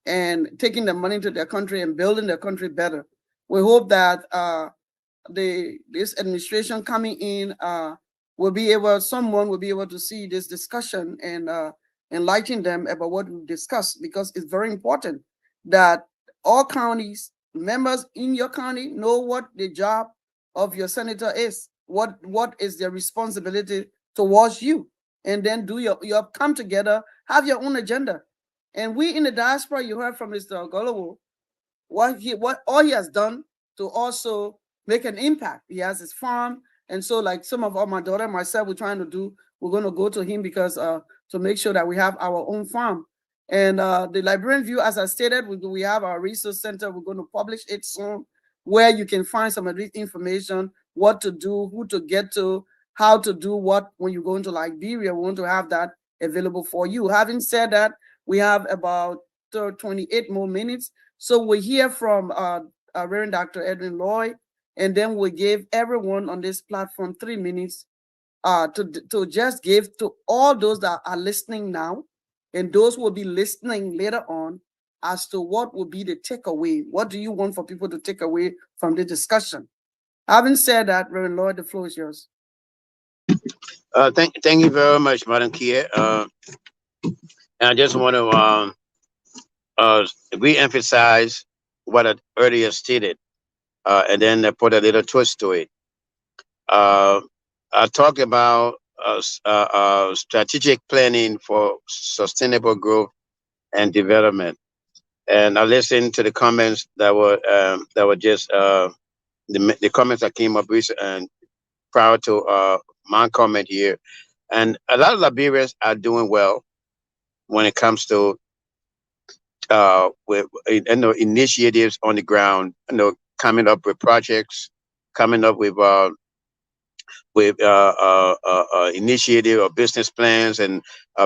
S1: and taking the money to their country and building their country better. We hope that this administration coming in someone will be able to see this discussion and enlighten them about what we discussed, because it's very important that all counties, members in your county, know what the job of your senator is, what is their responsibility towards you, and then do your come together, have your own agenda. And we in the diaspora, you heard from Mr. Golowo, what all he has done to also make an impact. He has his farm, and so like some of my daughter and myself, we're going to go to him because to make sure that we have our own farm. And the Liberian View, as I stated, we have our resource center. We're going to publish it soon, where you can find some of this information, what to do, who to get to, how to do what when you go into Liberia. We want to have that available for you. Having said that, we have about 28 more minutes. So we'll hear from Reverend Dr. Edwin Lloyd, and then we'll give everyone on this platform 3 minutes to just give to all those that are listening now, and those who will be listening later on, as to what will be the takeaway. What do you want for people to take away from the discussion? Having said that, Reverend Lloyd, the floor is yours.
S7: Thank you very much, Madam Kia. And I just want to uh, re-emphasize what I earlier stated, and then put a little twist to it. Uh, I talk about strategic planning for sustainable growth and development. And I listened to the comments that were just the comments that came up recent and prior to my comment here. And a lot of Liberians are doing well when it comes to with initiatives on the ground. Coming up with projects, coming up with initiative or business plans and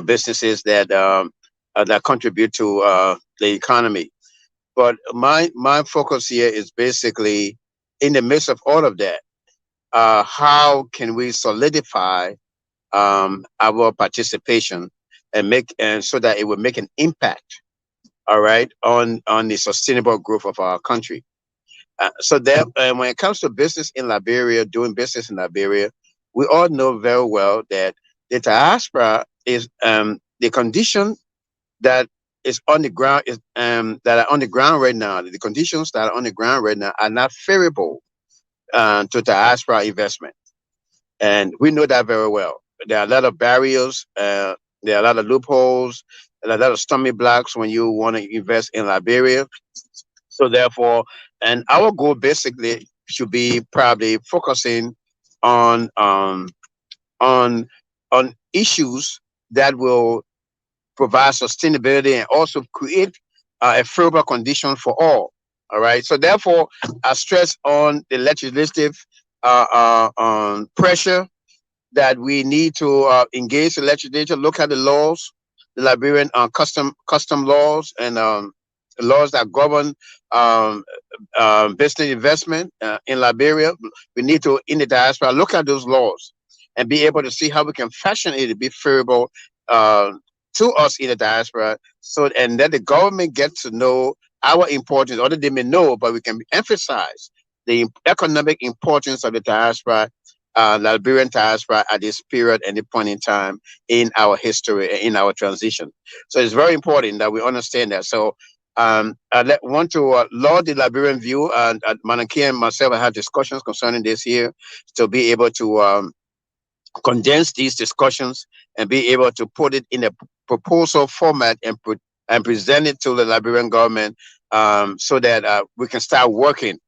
S7: businesses that contribute to the economy. But my focus here is basically in the midst of all of that. How can we solidify our participation and so that it will make an impact, all right, on the sustainable growth of our country. So that when it comes to business in Liberia, doing business in Liberia, we all know very well that the diaspora is the condition that is on the ground is that are on the ground right now. The conditions that are on the ground right now are not favorable to diaspora investment, and we know that very well. There are a lot of barriers. There are a lot of loopholes. And a lot of stomach blocks when you want to invest in Liberia. So therefore, and our goal basically should be probably focusing on um, on on issues that will provide sustainability and also create a favorable condition for all. All right. So therefore, I stress on the legislative pressure that we need to engage the legislature, look at the laws, the Liberian custom laws, and laws that govern um, business investment in Liberia. We need to, in the diaspora, look at those laws and be able to see how we can fashion it to be favorable uh, to us in the diaspora. So, and then the government gets to know our importance, or they may know, but we can emphasize the economic importance of the diaspora, Liberian diaspora at this period and the point in time in our history, in our transition. So it's very important that we understand that. So want to laud the Liberian view, and Manaki and myself have had discussions concerning this here to be able to condense these discussions and be able to put it in a proposal format and present it to the Liberian government so that we can start working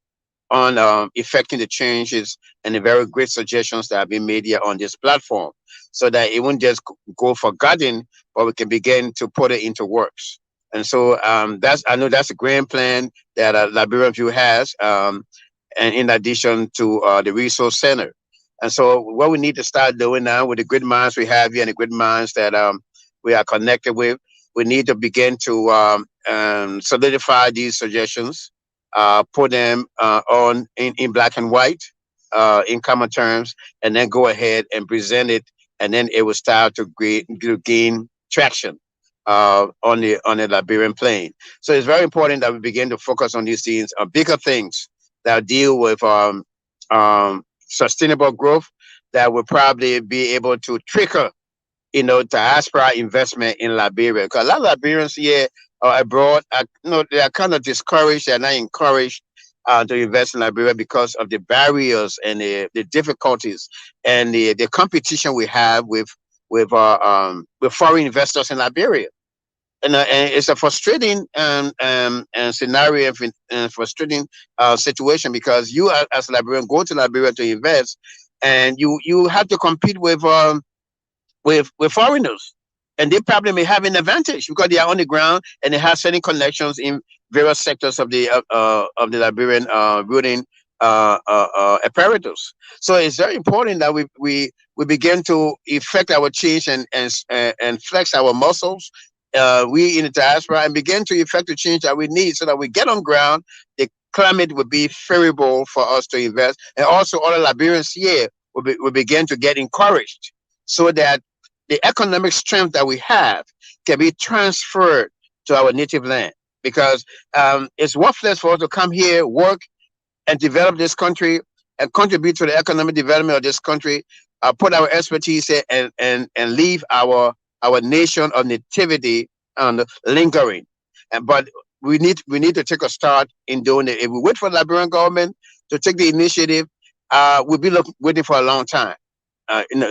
S7: on effecting the changes and the very great suggestions that have been made here on this platform, so that it won't just go forgotten, but we can begin to put it into works. And so I know that's a grand plan that Liberian View has, and in addition to the resource center. And so what we need to start doing now with the good minds we have here and the good minds that we are connected with, we need to begin to solidify these suggestions, put them in black and white, in common terms, and then go ahead and present it, and then it will start to gain traction on the Liberian plane. So it's very important that we begin to focus on these things, bigger things that deal with sustainable growth that will probably be able to trigger, diaspora investment in Liberia. Because a lot of Liberians here abroad, they are kind of discouraged. They are not encouraged to invest in Liberia because of the barriers and the difficulties and the competition we have with foreign investors in Liberia. And it's a frustrating scenario and frustrating situation, because you as a Liberian go to Liberia to invest, and you have to compete with foreigners, and they probably may have an advantage because they are on the ground and they have certain connections in various sectors of the Liberian ruling apparatus. So it's very important that we begin to effect our change and flex our muscles. We in the diaspora, and begin to effect the change that we need so that we get on ground. The climate will be favorable for us to invest, and also other Liberians here will begin to get encouraged, so that the economic strength that we have can be transferred to our native land. Because it's worthless for us to come here, work, and develop this country and contribute to the economic development of this country, put our expertise in and leave our nation of nativity lingering. But we need to take a start in doing it. If we wait for the Liberian government to take the initiative, we'll be waiting for a long time.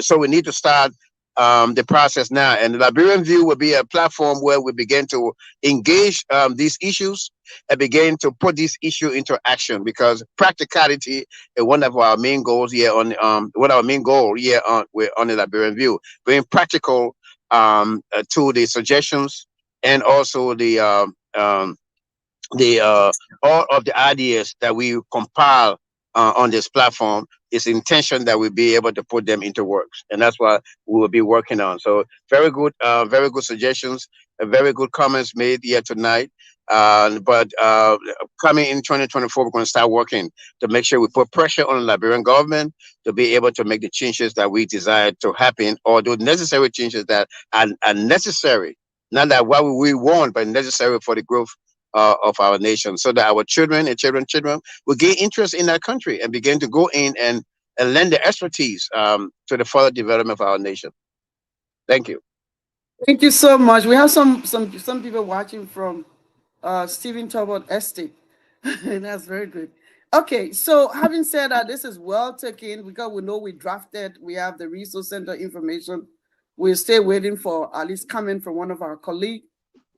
S7: So we need to start the process now. And the Liberian View will be a platform where we begin to engage these issues and begin to put this issue into action, because practicality is one of our main goals here on on the Liberian View. Being practical to the suggestions and also the all of the ideas that we compile on this platform. Is intention that we be able to put them into works, and that's what we will be working on. So very good suggestions, very good comments made here tonight. But coming in 2024, we're going to start working to make sure we put pressure on the Liberian government to be able to make the changes that we desire to happen, or those necessary changes that are necessary, not that what we want, but necessary for the growth of our nation, so that our children and children will gain interest in our country and begin to go in and lend their expertise to the further development of our nation. Thank you.
S1: Thank you so much. We have some people watching from Stephen Talbot Estate. That's very good. Okay, so having said that, this is well taken because we know we drafted, we have the resource center information. We're still waiting for at least comment from one of our colleagues,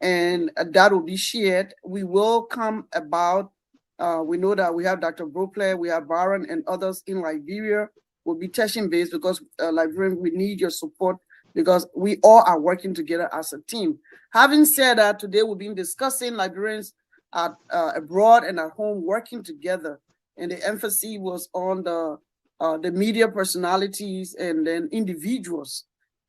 S1: and that will be shared. We will come about, we know that we have Dr. Brople, we have Baron and others in Liberia. We'll be touching base because Liberian, we need your support because we all are working together as a team. Having said that, today we've been discussing Liberians at abroad and at home working together, and the emphasis was on the media personalities and then individuals.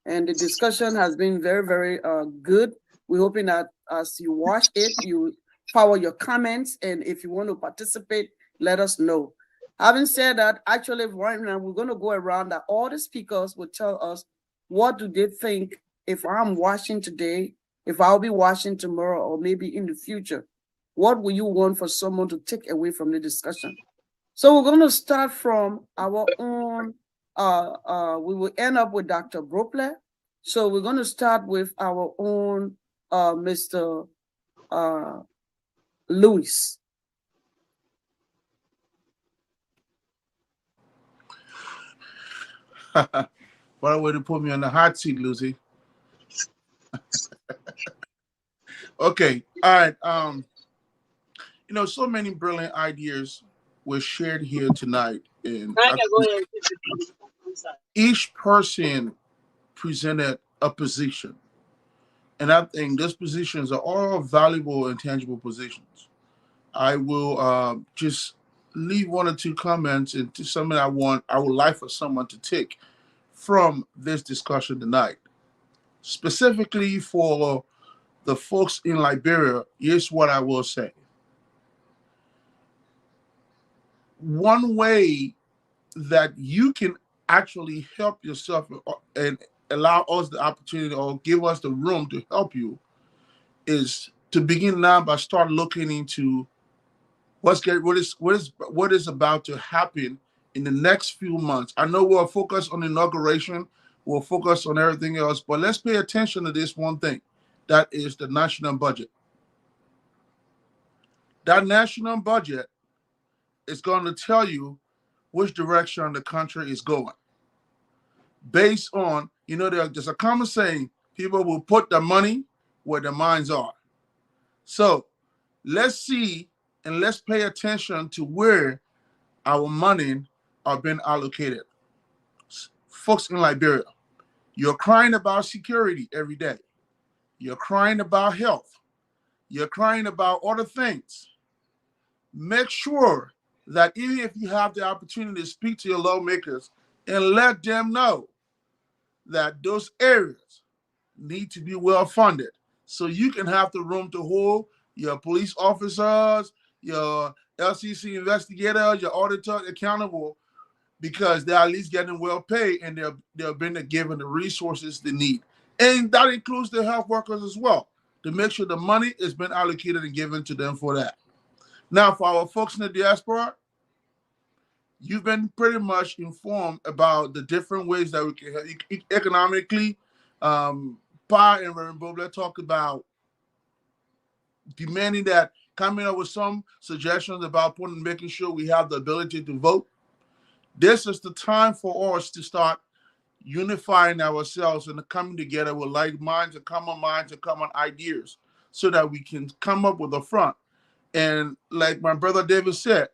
S1: And the discussion has been very, very good. We're hoping that as you watch it, you forward your comments, and if you want to participate, let us know. Having said that, actually right now we're going to go around that all the speakers will tell us what do they think if I'm watching today, if I'll be watching tomorrow, or maybe in the future. What will you want for someone to take away from the discussion? So we're going to start from our own, we will end up with Dr. Brople. So we're going to start with our own Mr. Lewis.
S5: What a way to put me on the hot seat, Lucy. Okay, all right. So many brilliant ideas were shared here tonight, and each person presented a position, and I think those positions are all valuable and tangible positions. I will just leave one or two comments into something I would like for someone to take from this discussion tonight. Specifically for the folks in Liberia, here's what I will say. One way that you can actually help yourself and allow us the opportunity or give us the room to help you is to begin now by start looking into what is about to happen in the next few months. I know we'll focus on inauguration, we'll focus on everything else, but let's pay attention to this one thing. That is the national budget. That national budget is going to tell you which direction the country is going. Based on, there's a common saying, people will put the money where their minds are. So let's see and let's pay attention to where our money are being allocated. Folks in Liberia, you're crying about security every day. You're crying about health. You're crying about other things. Make sure that even if you have the opportunity to speak to your lawmakers and let them know that those areas need to be well funded so you can have the room to hold your police officers, your LCC investigators, your auditors accountable, because they're at least getting well paid and they're being given the resources they need. And that includes the health workers as well, to make sure the money is being allocated and given to them for that. Now, for our folks in the diaspora, you've been pretty much informed about the different ways that we can help economically. Pa and Reverend Bobler talked about demanding that, coming up with some suggestions about making sure we have the ability to vote. This is the time for us to start unifying ourselves and coming together with like minds and common ideas so that we can come up with a front. And like my brother David said,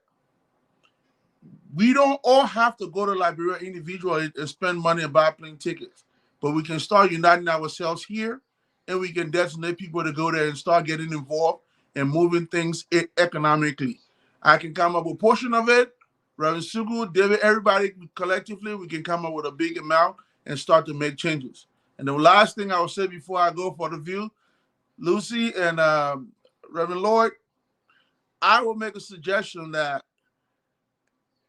S5: we don't all have to go to Liberia individually and spend money and buy plane tickets, but we can start uniting ourselves here, and we can designate people to go there and start getting involved and moving things economically. I can come up with a portion of it. Reverend Sugu, David, everybody collectively, we can come up with a big amount and start to make changes. And the last thing I will say before I go for the view, Lucy and Reverend Lloyd, I will make a suggestion that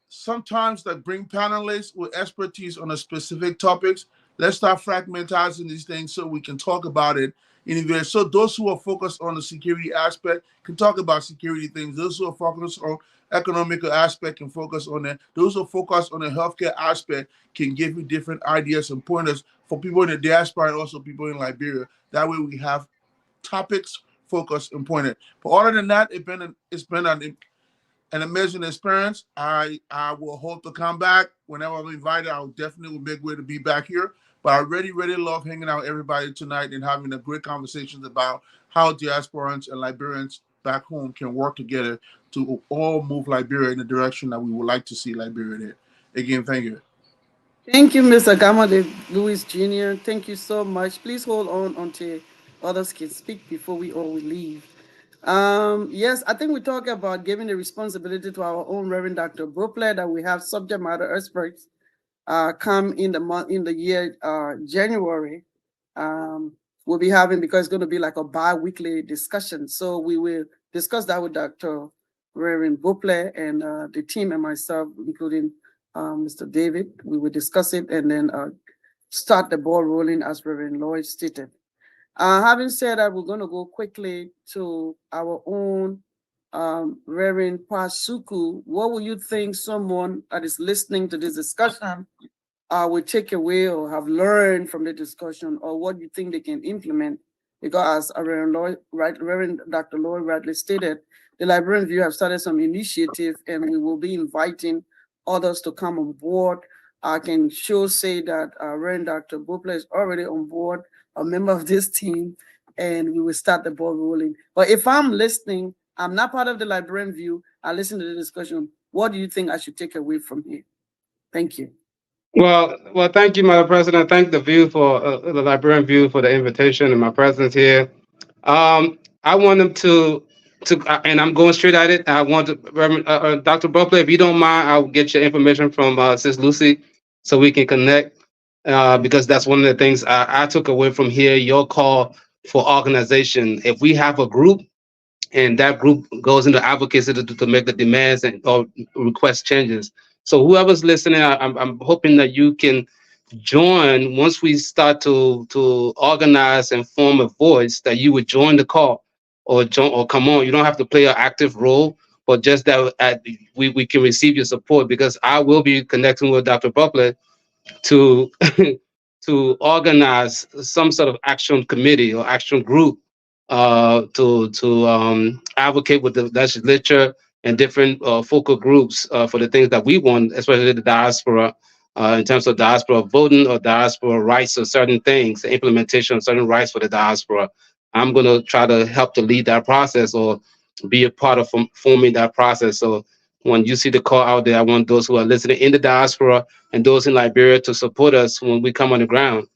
S5: sometimes that bring panelists with expertise on a specific topics. Let's start fragmentizing these things so we can talk about it in so those who are focused on the security aspect can talk about security things. Those who are focused on economical aspect can focus on that. Those who are focused on the healthcare aspect can give you different ideas and pointers for people in the diaspora and also people in Liberia. That way we have topics focused and pointed. But other than that, it's been an amazing experience. I will hope to come back whenever I'm invited. I'll definitely make way to be back here. But I really, really love hanging out with everybody tonight and having a great conversations about how diasporans and Liberians back home can work together to all move Liberia in the direction that we would like to see Liberia in. Again, thank you.
S1: Thank you, Mr. Gamade Lewis Jr. Thank you so much. Please hold on until others can speak before we all will leave. Yes, I think we talk about giving the responsibility to our own Reverend Dr. Bopler, that we have subject matter experts come in the year January. We'll be having, because it's going to be like a bi-weekly discussion. So we will discuss that with Dr. Reverend Bopler and the team and myself, including Mr. David. We will discuss it and then start the ball rolling as Reverend Lloyd stated. Having said that, we're going to go quickly to our own Reverend Pasuku. What would you think someone that is listening to this discussion will take away or have learned from the discussion, or what you think they can implement? Because as Reverend Dr. Lloyd rightly stated, the Liberian View have started some initiative, and we will be inviting others to come on board. I can sure say that Reverend Dr. Bopler is already on board, a member of this team, and we will start the ball rolling. But if I'm listening, I'm not part of the Liberian View, I listen to the discussion, what do you think I should take away from here? Thank you.
S3: Well, thank you, Madam President. Thank the View for the Liberian View for the invitation and my presence here. I want them and I'm going straight at it. I want to, Dr. Bupler, if you don't mind, I'll get your information from Sis Lucy so we can connect, because that's one of the things I took away from here, your call for organization. If we have a group and that group goes into advocacy to make the demands and or request changes. So whoever's listening, I'm hoping that you can join once we start to organize and form a voice, that you would join the call or come on. You don't have to play an active role, but just that we can receive your support, because I will be connecting with Dr. Butler to to organize some sort of action committee or action group to advocate with the legislature and different focal groups for the things that we want, especially the diaspora, in terms of diaspora voting or diaspora rights or certain things, the implementation of certain rights for the diaspora. I'm going to try to help to lead that process or be a part of forming that process. So when you see the call out there, I want those who are listening in the diaspora and those in Liberia to support us when we come on the ground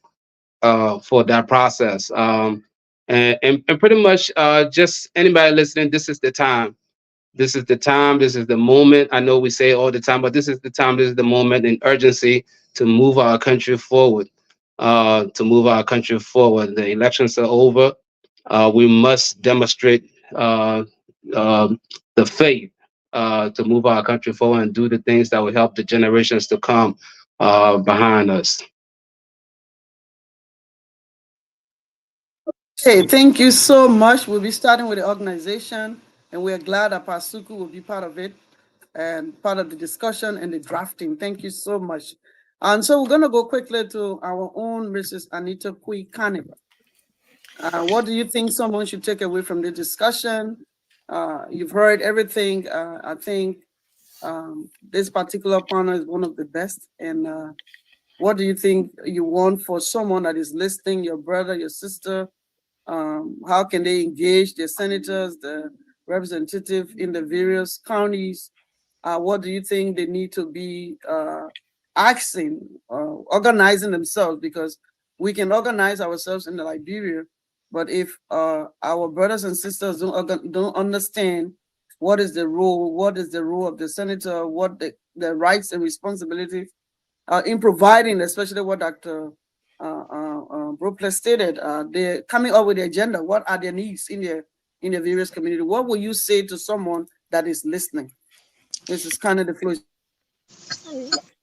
S3: for that process. And pretty much just anybody listening, this is the time. This is the time. This is the moment. I know we say it all the time, but this is the time. This is the moment in urgency to move our country forward. The elections are over. We must demonstrate the faith to move our country forward and do the things that will help the generations to come behind us.
S1: Okay, thank you so much. We'll be starting with the organization, and we're glad that Pasuku will be part of it. and part of the discussion and the drafting. Thank you so much. And so we're going to go quickly to our own Mrs. Anita Kui-Kane. What do you think someone should take away from the discussion? You've heard everything. I think this particular panel is one of the best. And what do you think you want for someone that is listening, your brother, your sister? How can they engage the senators, the representative in the various counties? What do you think they need to be asking, organizing themselves? Because we can organize ourselves in the Liberia, but if our brothers and sisters don't understand what is the role of the senator, what the rights and responsibilities in providing, especially what Dr. Brooklyn stated, they're coming up with the agenda. What are their needs in the various community? What will you say to someone that is listening? This is kind of the flow.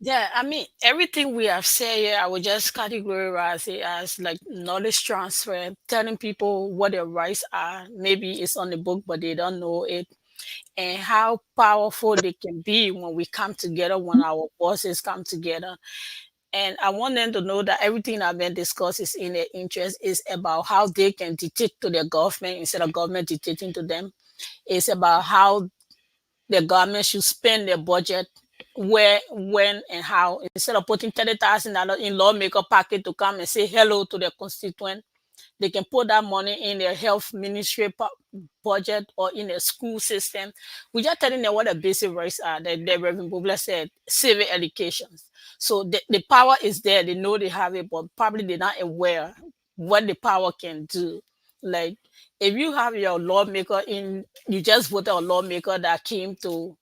S2: Yeah, I mean, everything we have said here, I would just categorize it as like knowledge transfer, telling people what their rights are. Maybe it's on the book, but they don't know it, and how powerful they can be when we come together, when our voices come together. And I want them to know that everything I've been discussed is in their interest, is about how they can dictate to their government instead of government dictating to them. It's about how the government should spend their budget, where, when, and how. Instead of putting $30,000 in lawmaker pocket to come and say hello to their constituent, they can put that money in their health ministry budget or in their school system. We just telling them what the basic rights are. The Reverend Bubla said, civic education. So the power is there. They know they have it, but probably they're not aware what the power can do. Like, if you have your lawmaker in, you just voted a lawmaker that came to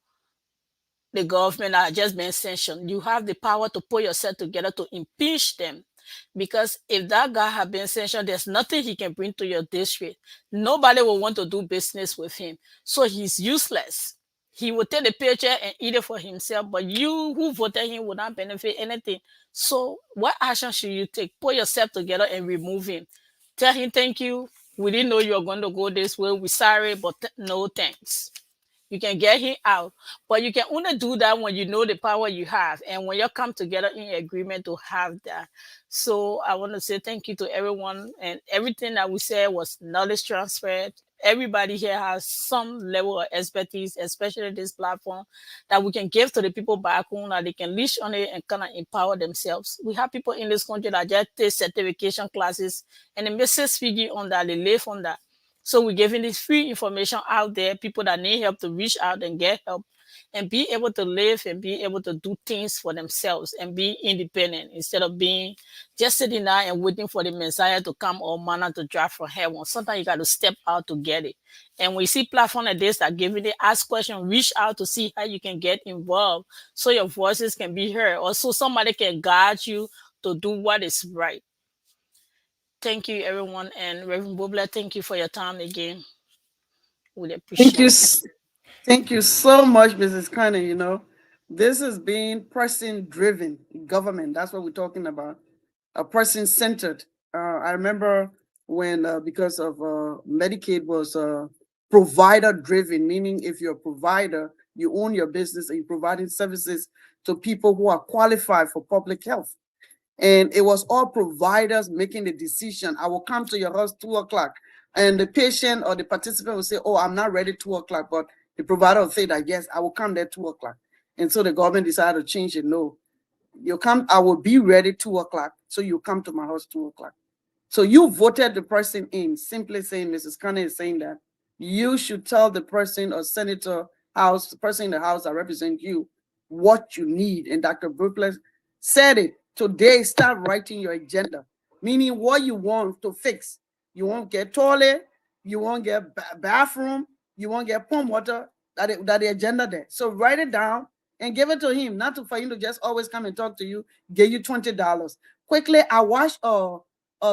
S2: the government that just been sanctioned, you have the power to put yourself together to impeach them. Because if that guy had been sanctioned, there's nothing he can bring to your district. Nobody will want to do business with him. So he's useless. He will take the paycheck and eat it for himself, but you who voted him will not benefit anything. So what action should you take? Put yourself together and remove him. Tell him, thank you. We didn't know you were going to go this way. We're sorry, but no thanks. You can get him out, but you can only do that when you know the power you have and when you come together in agreement to have that. So I want to say thank you to everyone, and everything that we said was knowledge transferred. Everybody here has some level of expertise, especially this platform, that we can give to the people back home, that they can leash on it and kind of empower themselves. We have people in this country that just take certification classes and they make 6 figures on that, they live on that. So we're giving this free information out there, people that need help to reach out and get help and be able to live and be able to do things for themselves and be independent instead of being just sitting there and waiting for the Messiah to come or manna to drop from heaven. Sometimes you got to step out to get it. And when you see platforms like this that give you the ask question, reach out to see how you can get involved so your voices can be heard, or so somebody can guide you to do what is right. Thank you, everyone. And Reverend Bobla, thank you for your time again. We
S1: Thank you.
S2: appreciate it.
S1: Thank you so much, Mrs. Conner. You know, this is being person-driven government. That's what we're talking about. A person-centered. I remember when, because of Medicaid was provider-driven, meaning if you're a provider, you own your business and you're providing services to people who are qualified for public health. And it was all providers making the decision. I will come to your house 2:00. And the patient or the participant will say, oh, I'm not ready 2:00. But the provider will say that, yes, I will come there 2:00. And so the government decided to change it. No, you come, I will be ready 2:00. So you come to my house 2:00. So you voted the person in, simply saying, Mrs. Conner is saying that you should tell the person or senator house, the person in the house that represents you, what you need. And Dr. Brooklyn said it. Today, start writing your agenda, meaning what you want to fix. You won't get toilet, you won't get bathroom, you won't get pump water, that the agenda there. So write it down and give it to him, not for him to just always come and talk to you, give you $20. Quickly, I watched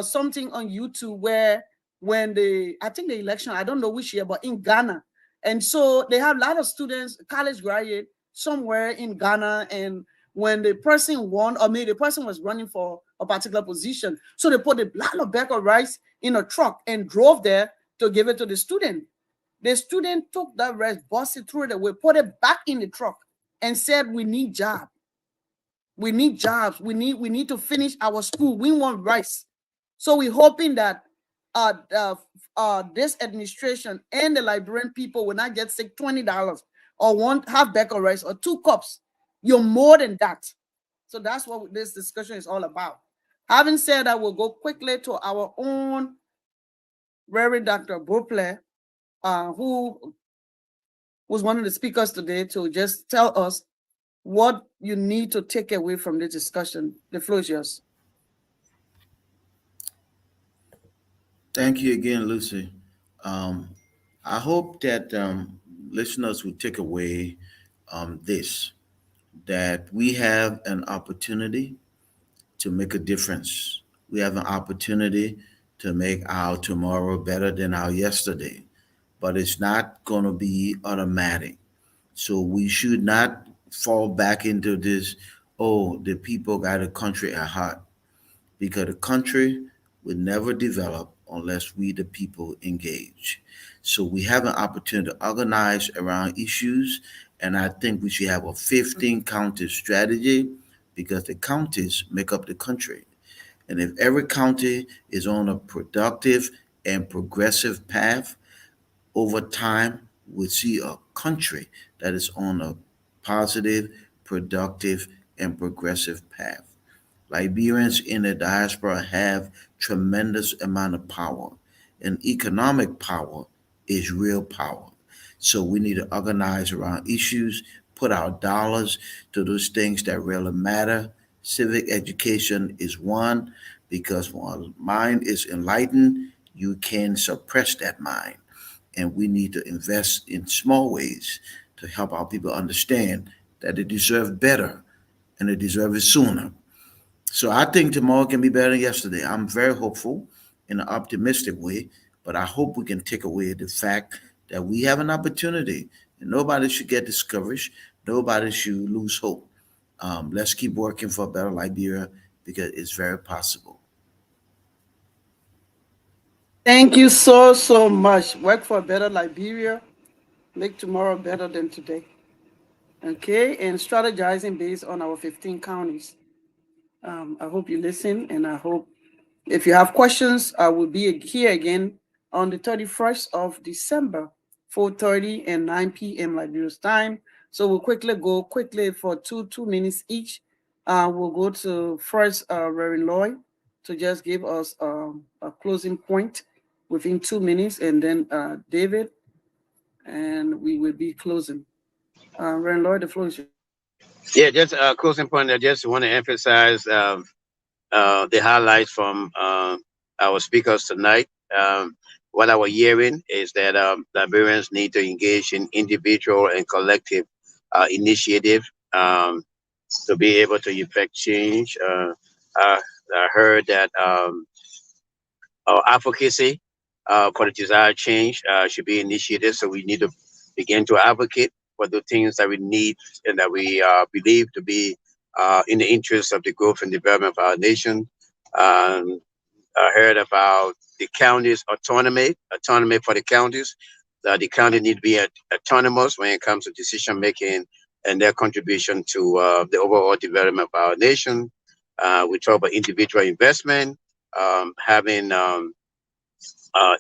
S1: something on YouTube where when I think the election, I don't know which year, but in Ghana. And so they have a lot of students, college graduate somewhere in Ghana, and when the person won, or maybe the person was running for a particular position, so they put a lot of bag of rice in a truck and drove there to give it to the student. The student took that rice, busted through it away, put it back in the truck, and said, "We need jobs. We need jobs. We need to finish our school. We want rice." So we're hoping that uh, uh, this administration and the Liberian people will not get sick $20 or one half bag of rice or 2 cups. You're more than that. So that's what this discussion is all about. Having said that, we'll go quickly to our own Reverend Dr. Bople, who was one of the speakers today, to just tell us what you need to take away from this discussion. The floor is yours.
S4: Thank you again, Lucy. I hope that listeners will take away this, that we have an opportunity to make a difference. We have an opportunity to make our tomorrow better than our yesterday, but it's not going to be automatic. So we should not fall back into this, oh, the people got a country at heart, because the country will never develop unless we, the people, engage. So we have an opportunity to organize around issues, and I think we should have a 15 county strategy because the counties make up the country. And if every county is on a productive and progressive path, over time, we'll see a country that is on a positive, productive, and progressive path. Liberians in the diaspora have tremendous amount of power, and economic power is real power. So we need to organize around issues, put our dollars to those things that really matter. Civic education is one, because when a mind is enlightened, you can suppress that mind. And we need to invest in small ways to help our people understand that they deserve better and they deserve it sooner. So I think tomorrow can be better than yesterday. I'm very hopeful in an optimistic way, but I hope we can take away the fact that we have an opportunity and nobody should get discouraged. Nobody should lose hope. Let's keep working for a better Liberia because it's very possible.
S1: Thank you so, so much. Work for a better Liberia. Make tomorrow better than today. Okay, and strategizing based on our 15 counties. I hope you listen, and I hope if you have questions, I will be here again on the 31st of December, 4:30 and 9 p.m. Liberia's time. So we'll quickly go for two minutes each. We'll go to first Reverend Lloyd to just give us a closing point within 2 minutes, and then David, and we will be closing. Reverend Lloyd, the floor is yours.
S7: Yeah, just a closing point. I just want to emphasize the highlights from our speakers tonight. What I was hearing is that Liberians need to engage in individual and collective initiative to be able to effect change. I heard that advocacy for the desired change should be initiated. So we need to begin to advocate for the things that we need and that we believe to be in the interest of the growth and development of our nation. Um, I heard about the counties autonomy for the counties. The county need to be autonomous when it comes to decision making and their contribution to the overall development of our nation. We talk about individual investment, having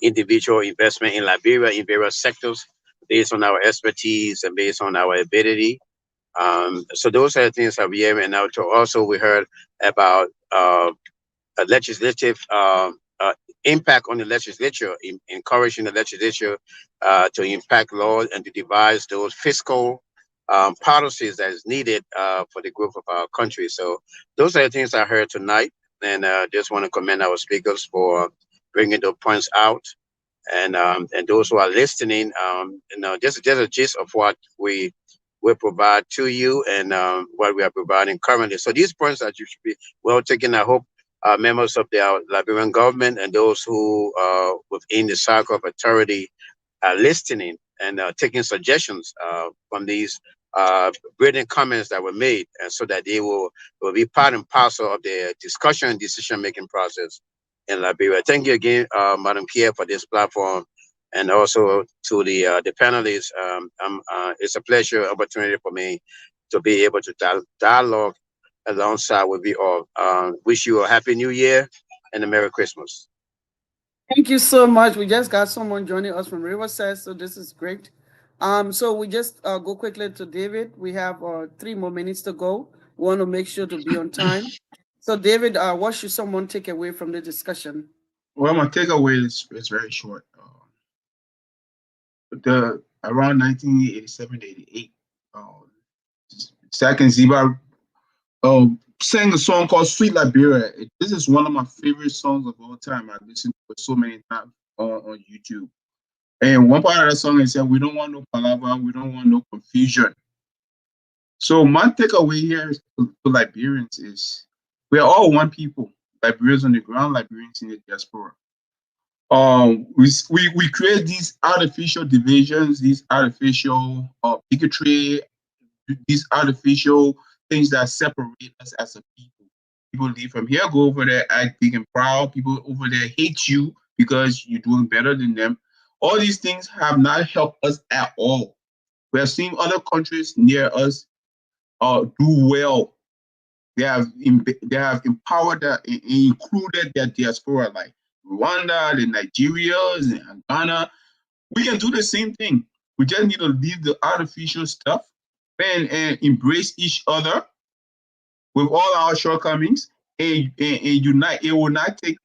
S7: individual investment in Liberia in various sectors based on our expertise and based on our ability. So those are the things that we hear. And now also we heard about a legislative impact on the legislature, encouraging the legislature to impact laws and to devise those fiscal policies that is needed for the growth of our country. So those are the things I heard tonight, and just want to commend our speakers for bringing those points out, and those who are listening. Just a gist of what we will provide to you and what we are providing currently. So these points that you should be well taken. I hope members of the Liberian government and those who are within the circle of authority are listening and taking suggestions from these brilliant comments that were made, and so that they will be part and parcel of the discussion and decision making process in Liberia. Thank you again, Madam Kia, for this platform, and also to the panelists. It's a pleasure opportunity for me to be able to dialogue alongside with you all. Wish you a happy New Year and a Merry Christmas.
S1: Thank you so much. We just got someone joining us from Riverside, so this is great. So we just go quickly to David. We have 3 more minutes to go. We want to make sure to be on time. So David, what should someone take away from the discussion?
S6: Well, my takeaway is very short. The around 1987 to 88, Zach and Ziba sang a song called "Sweet Liberia." This is one of my favorite songs of all time. I've listened to it so many times on YouTube. And one part of the song is said, "We don't want no palaver, we don't want no confusion." So my takeaway here to Liberians is we are all one people. Liberians on the ground, Liberians in the diaspora. We create these artificial divisions, these artificial bigotry, these artificial things that separate us as a people. People leave from here, go over there, act big and proud. People over there hate you because you're doing better than them. All these things have not helped us at all. We have seen other countries near us do well. They have empowered and included their diaspora, like Rwanda, the Nigerians, and Ghana. We can do the same thing. We just need to leave the artificial stuff and embrace each other with all our shortcomings and unite. It will not take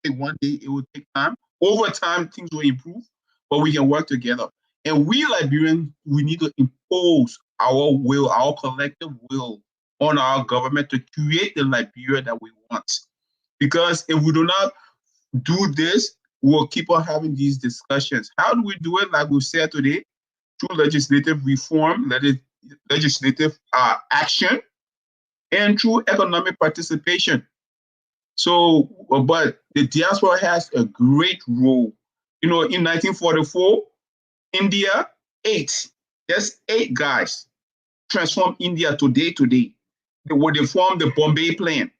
S6: one day. It will take time. Over time, things will improve, but we can work together. And we Liberians, we need to impose our will, our collective will on our government to create the Liberia that we want. Because if we do not do this, we'll keep on having these discussions. How do we do it? Like we said today, through legislative reform, legislative action, and through economic participation. So, but the diaspora has a great role. You know, in 1944, India, just eight guys transformed India today. They formed the Bombay Plan.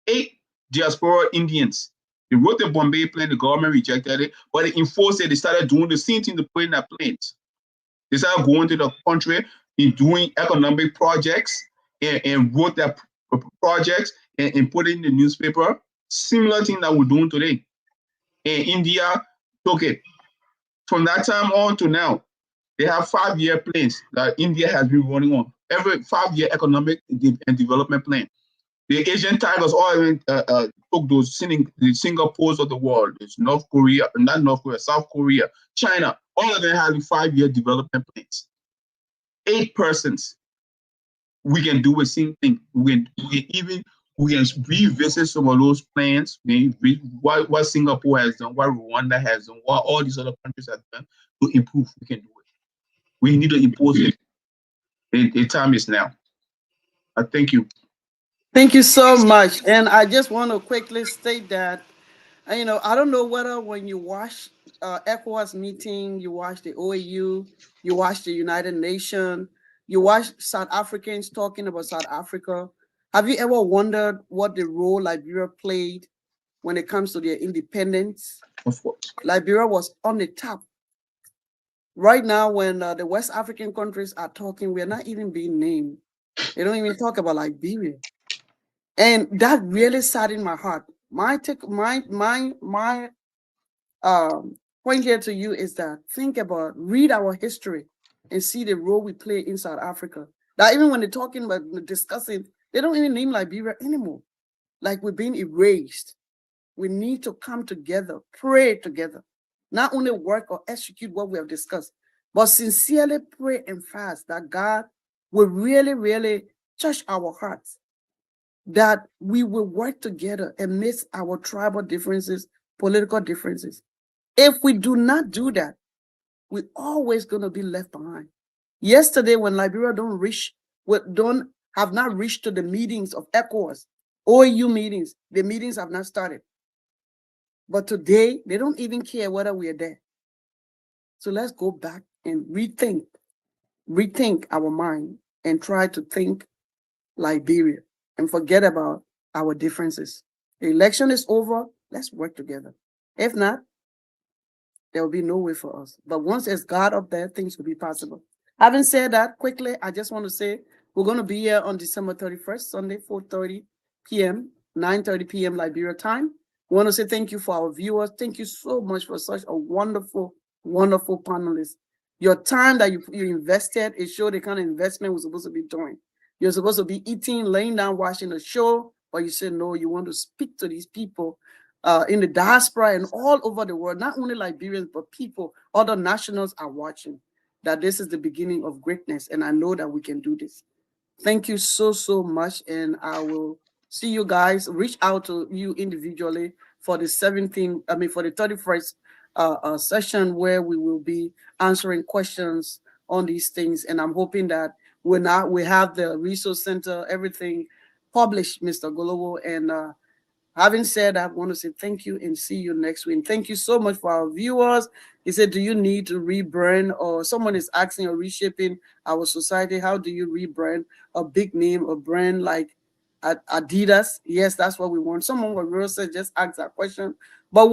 S6: 8 diaspora Indians. They wrote the Bombay Plan, the government rejected it, but they enforced it. They started doing the same thing to put in their plans. They started going to the country and doing economic projects and wrote their projects and put it in the newspaper. Similar thing that we're doing today. And India took it. From that time on to now, they have 5-year plans that India has been running on. Every 5-year economic and development plan. The Asian tigers all took those the Singapores of the world. It's South Korea, China. All of them have 5-year development plans. 8 persons. We can do the same thing. We can revisit some of those plans. What Singapore has done, what Rwanda has done, what all these other countries have done to improve. We can do it. We need to impose it. The time is now. I thank you.
S1: Thank you so much. And I just want to quickly state that, I don't know whether when you watch ECOWAS meeting, you watch the OAU, you watch the United Nations, you watch South Africans talking about South Africa. Have you ever wondered what the role Liberia played when it comes to their independence?
S6: Of course.
S1: Liberia was on the top. Right now, when the West African countries are talking, we're not even being named. They don't even talk about Liberia. And that really saddened my heart. My point here to you is that read our history and see the role we play in South Africa. That even when they're talking about discussing, they don't even name Liberia anymore. Like we're being erased. We need to come together, pray together, not only work or execute what we have discussed, but sincerely pray and fast that God will really, really touch our hearts, that we will work together amidst our tribal differences, political differences. If we do not do that, we're always going to be left behind. Yesterday, when Liberia have not reached to the meetings of ECOWAS, OAU meetings, the meetings have not started. But today, they don't even care whether we are there. So let's go back and rethink our mind and try to think Liberia and forget about our differences. The election is over. Let's work together. If not, there will be no way for us. But once there's God up there, things will be possible. Having said that, quickly, I just want to say we're going to be here on December 31st, Sunday, 4:30 p.m., 9:30 p.m. Liberia time. We want to say thank you for our viewers. Thank you so much for such a wonderful, wonderful panelists. Your time that you invested, it showed the kind of investment we're supposed to be doing. You're supposed to be eating, laying down, watching a show, but you said no, you want to speak to these people in the diaspora and all over the world, not only Liberians, but people, other nationals are watching, that this is the beginning of greatness. And I know that we can do this. Thank you so, so much. And I will see you guys, reach out to you individually for the 31st session where we will be answering questions on these things. And I'm hoping that we have the resource center, everything published, Mr. Golowo. And having said that, I want to say thank you and see you next week. Thank you so much for our viewers. He said, do you need to rebrand? Or someone is asking or reshaping our society. How do you rebrand a big name, a brand like Adidas? Yes, that's what we want. Someone will say, just ask that question. But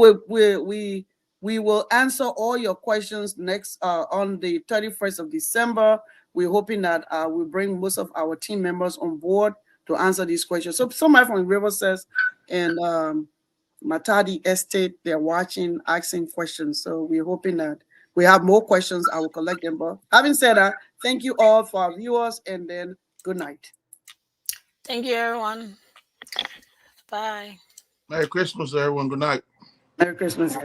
S1: we will answer all your questions next on the 31st of December. We're hoping that we'll bring most of our team members on board to answer these questions. So somebody from River says, and Matadi Estate, they're watching, asking questions. So we're hoping that we have more questions. I will collect them. But having said that, thank you all for our viewers, and then good night.
S2: Thank you, everyone. Bye.
S5: Merry Christmas, everyone. Good night.
S1: Merry Christmas.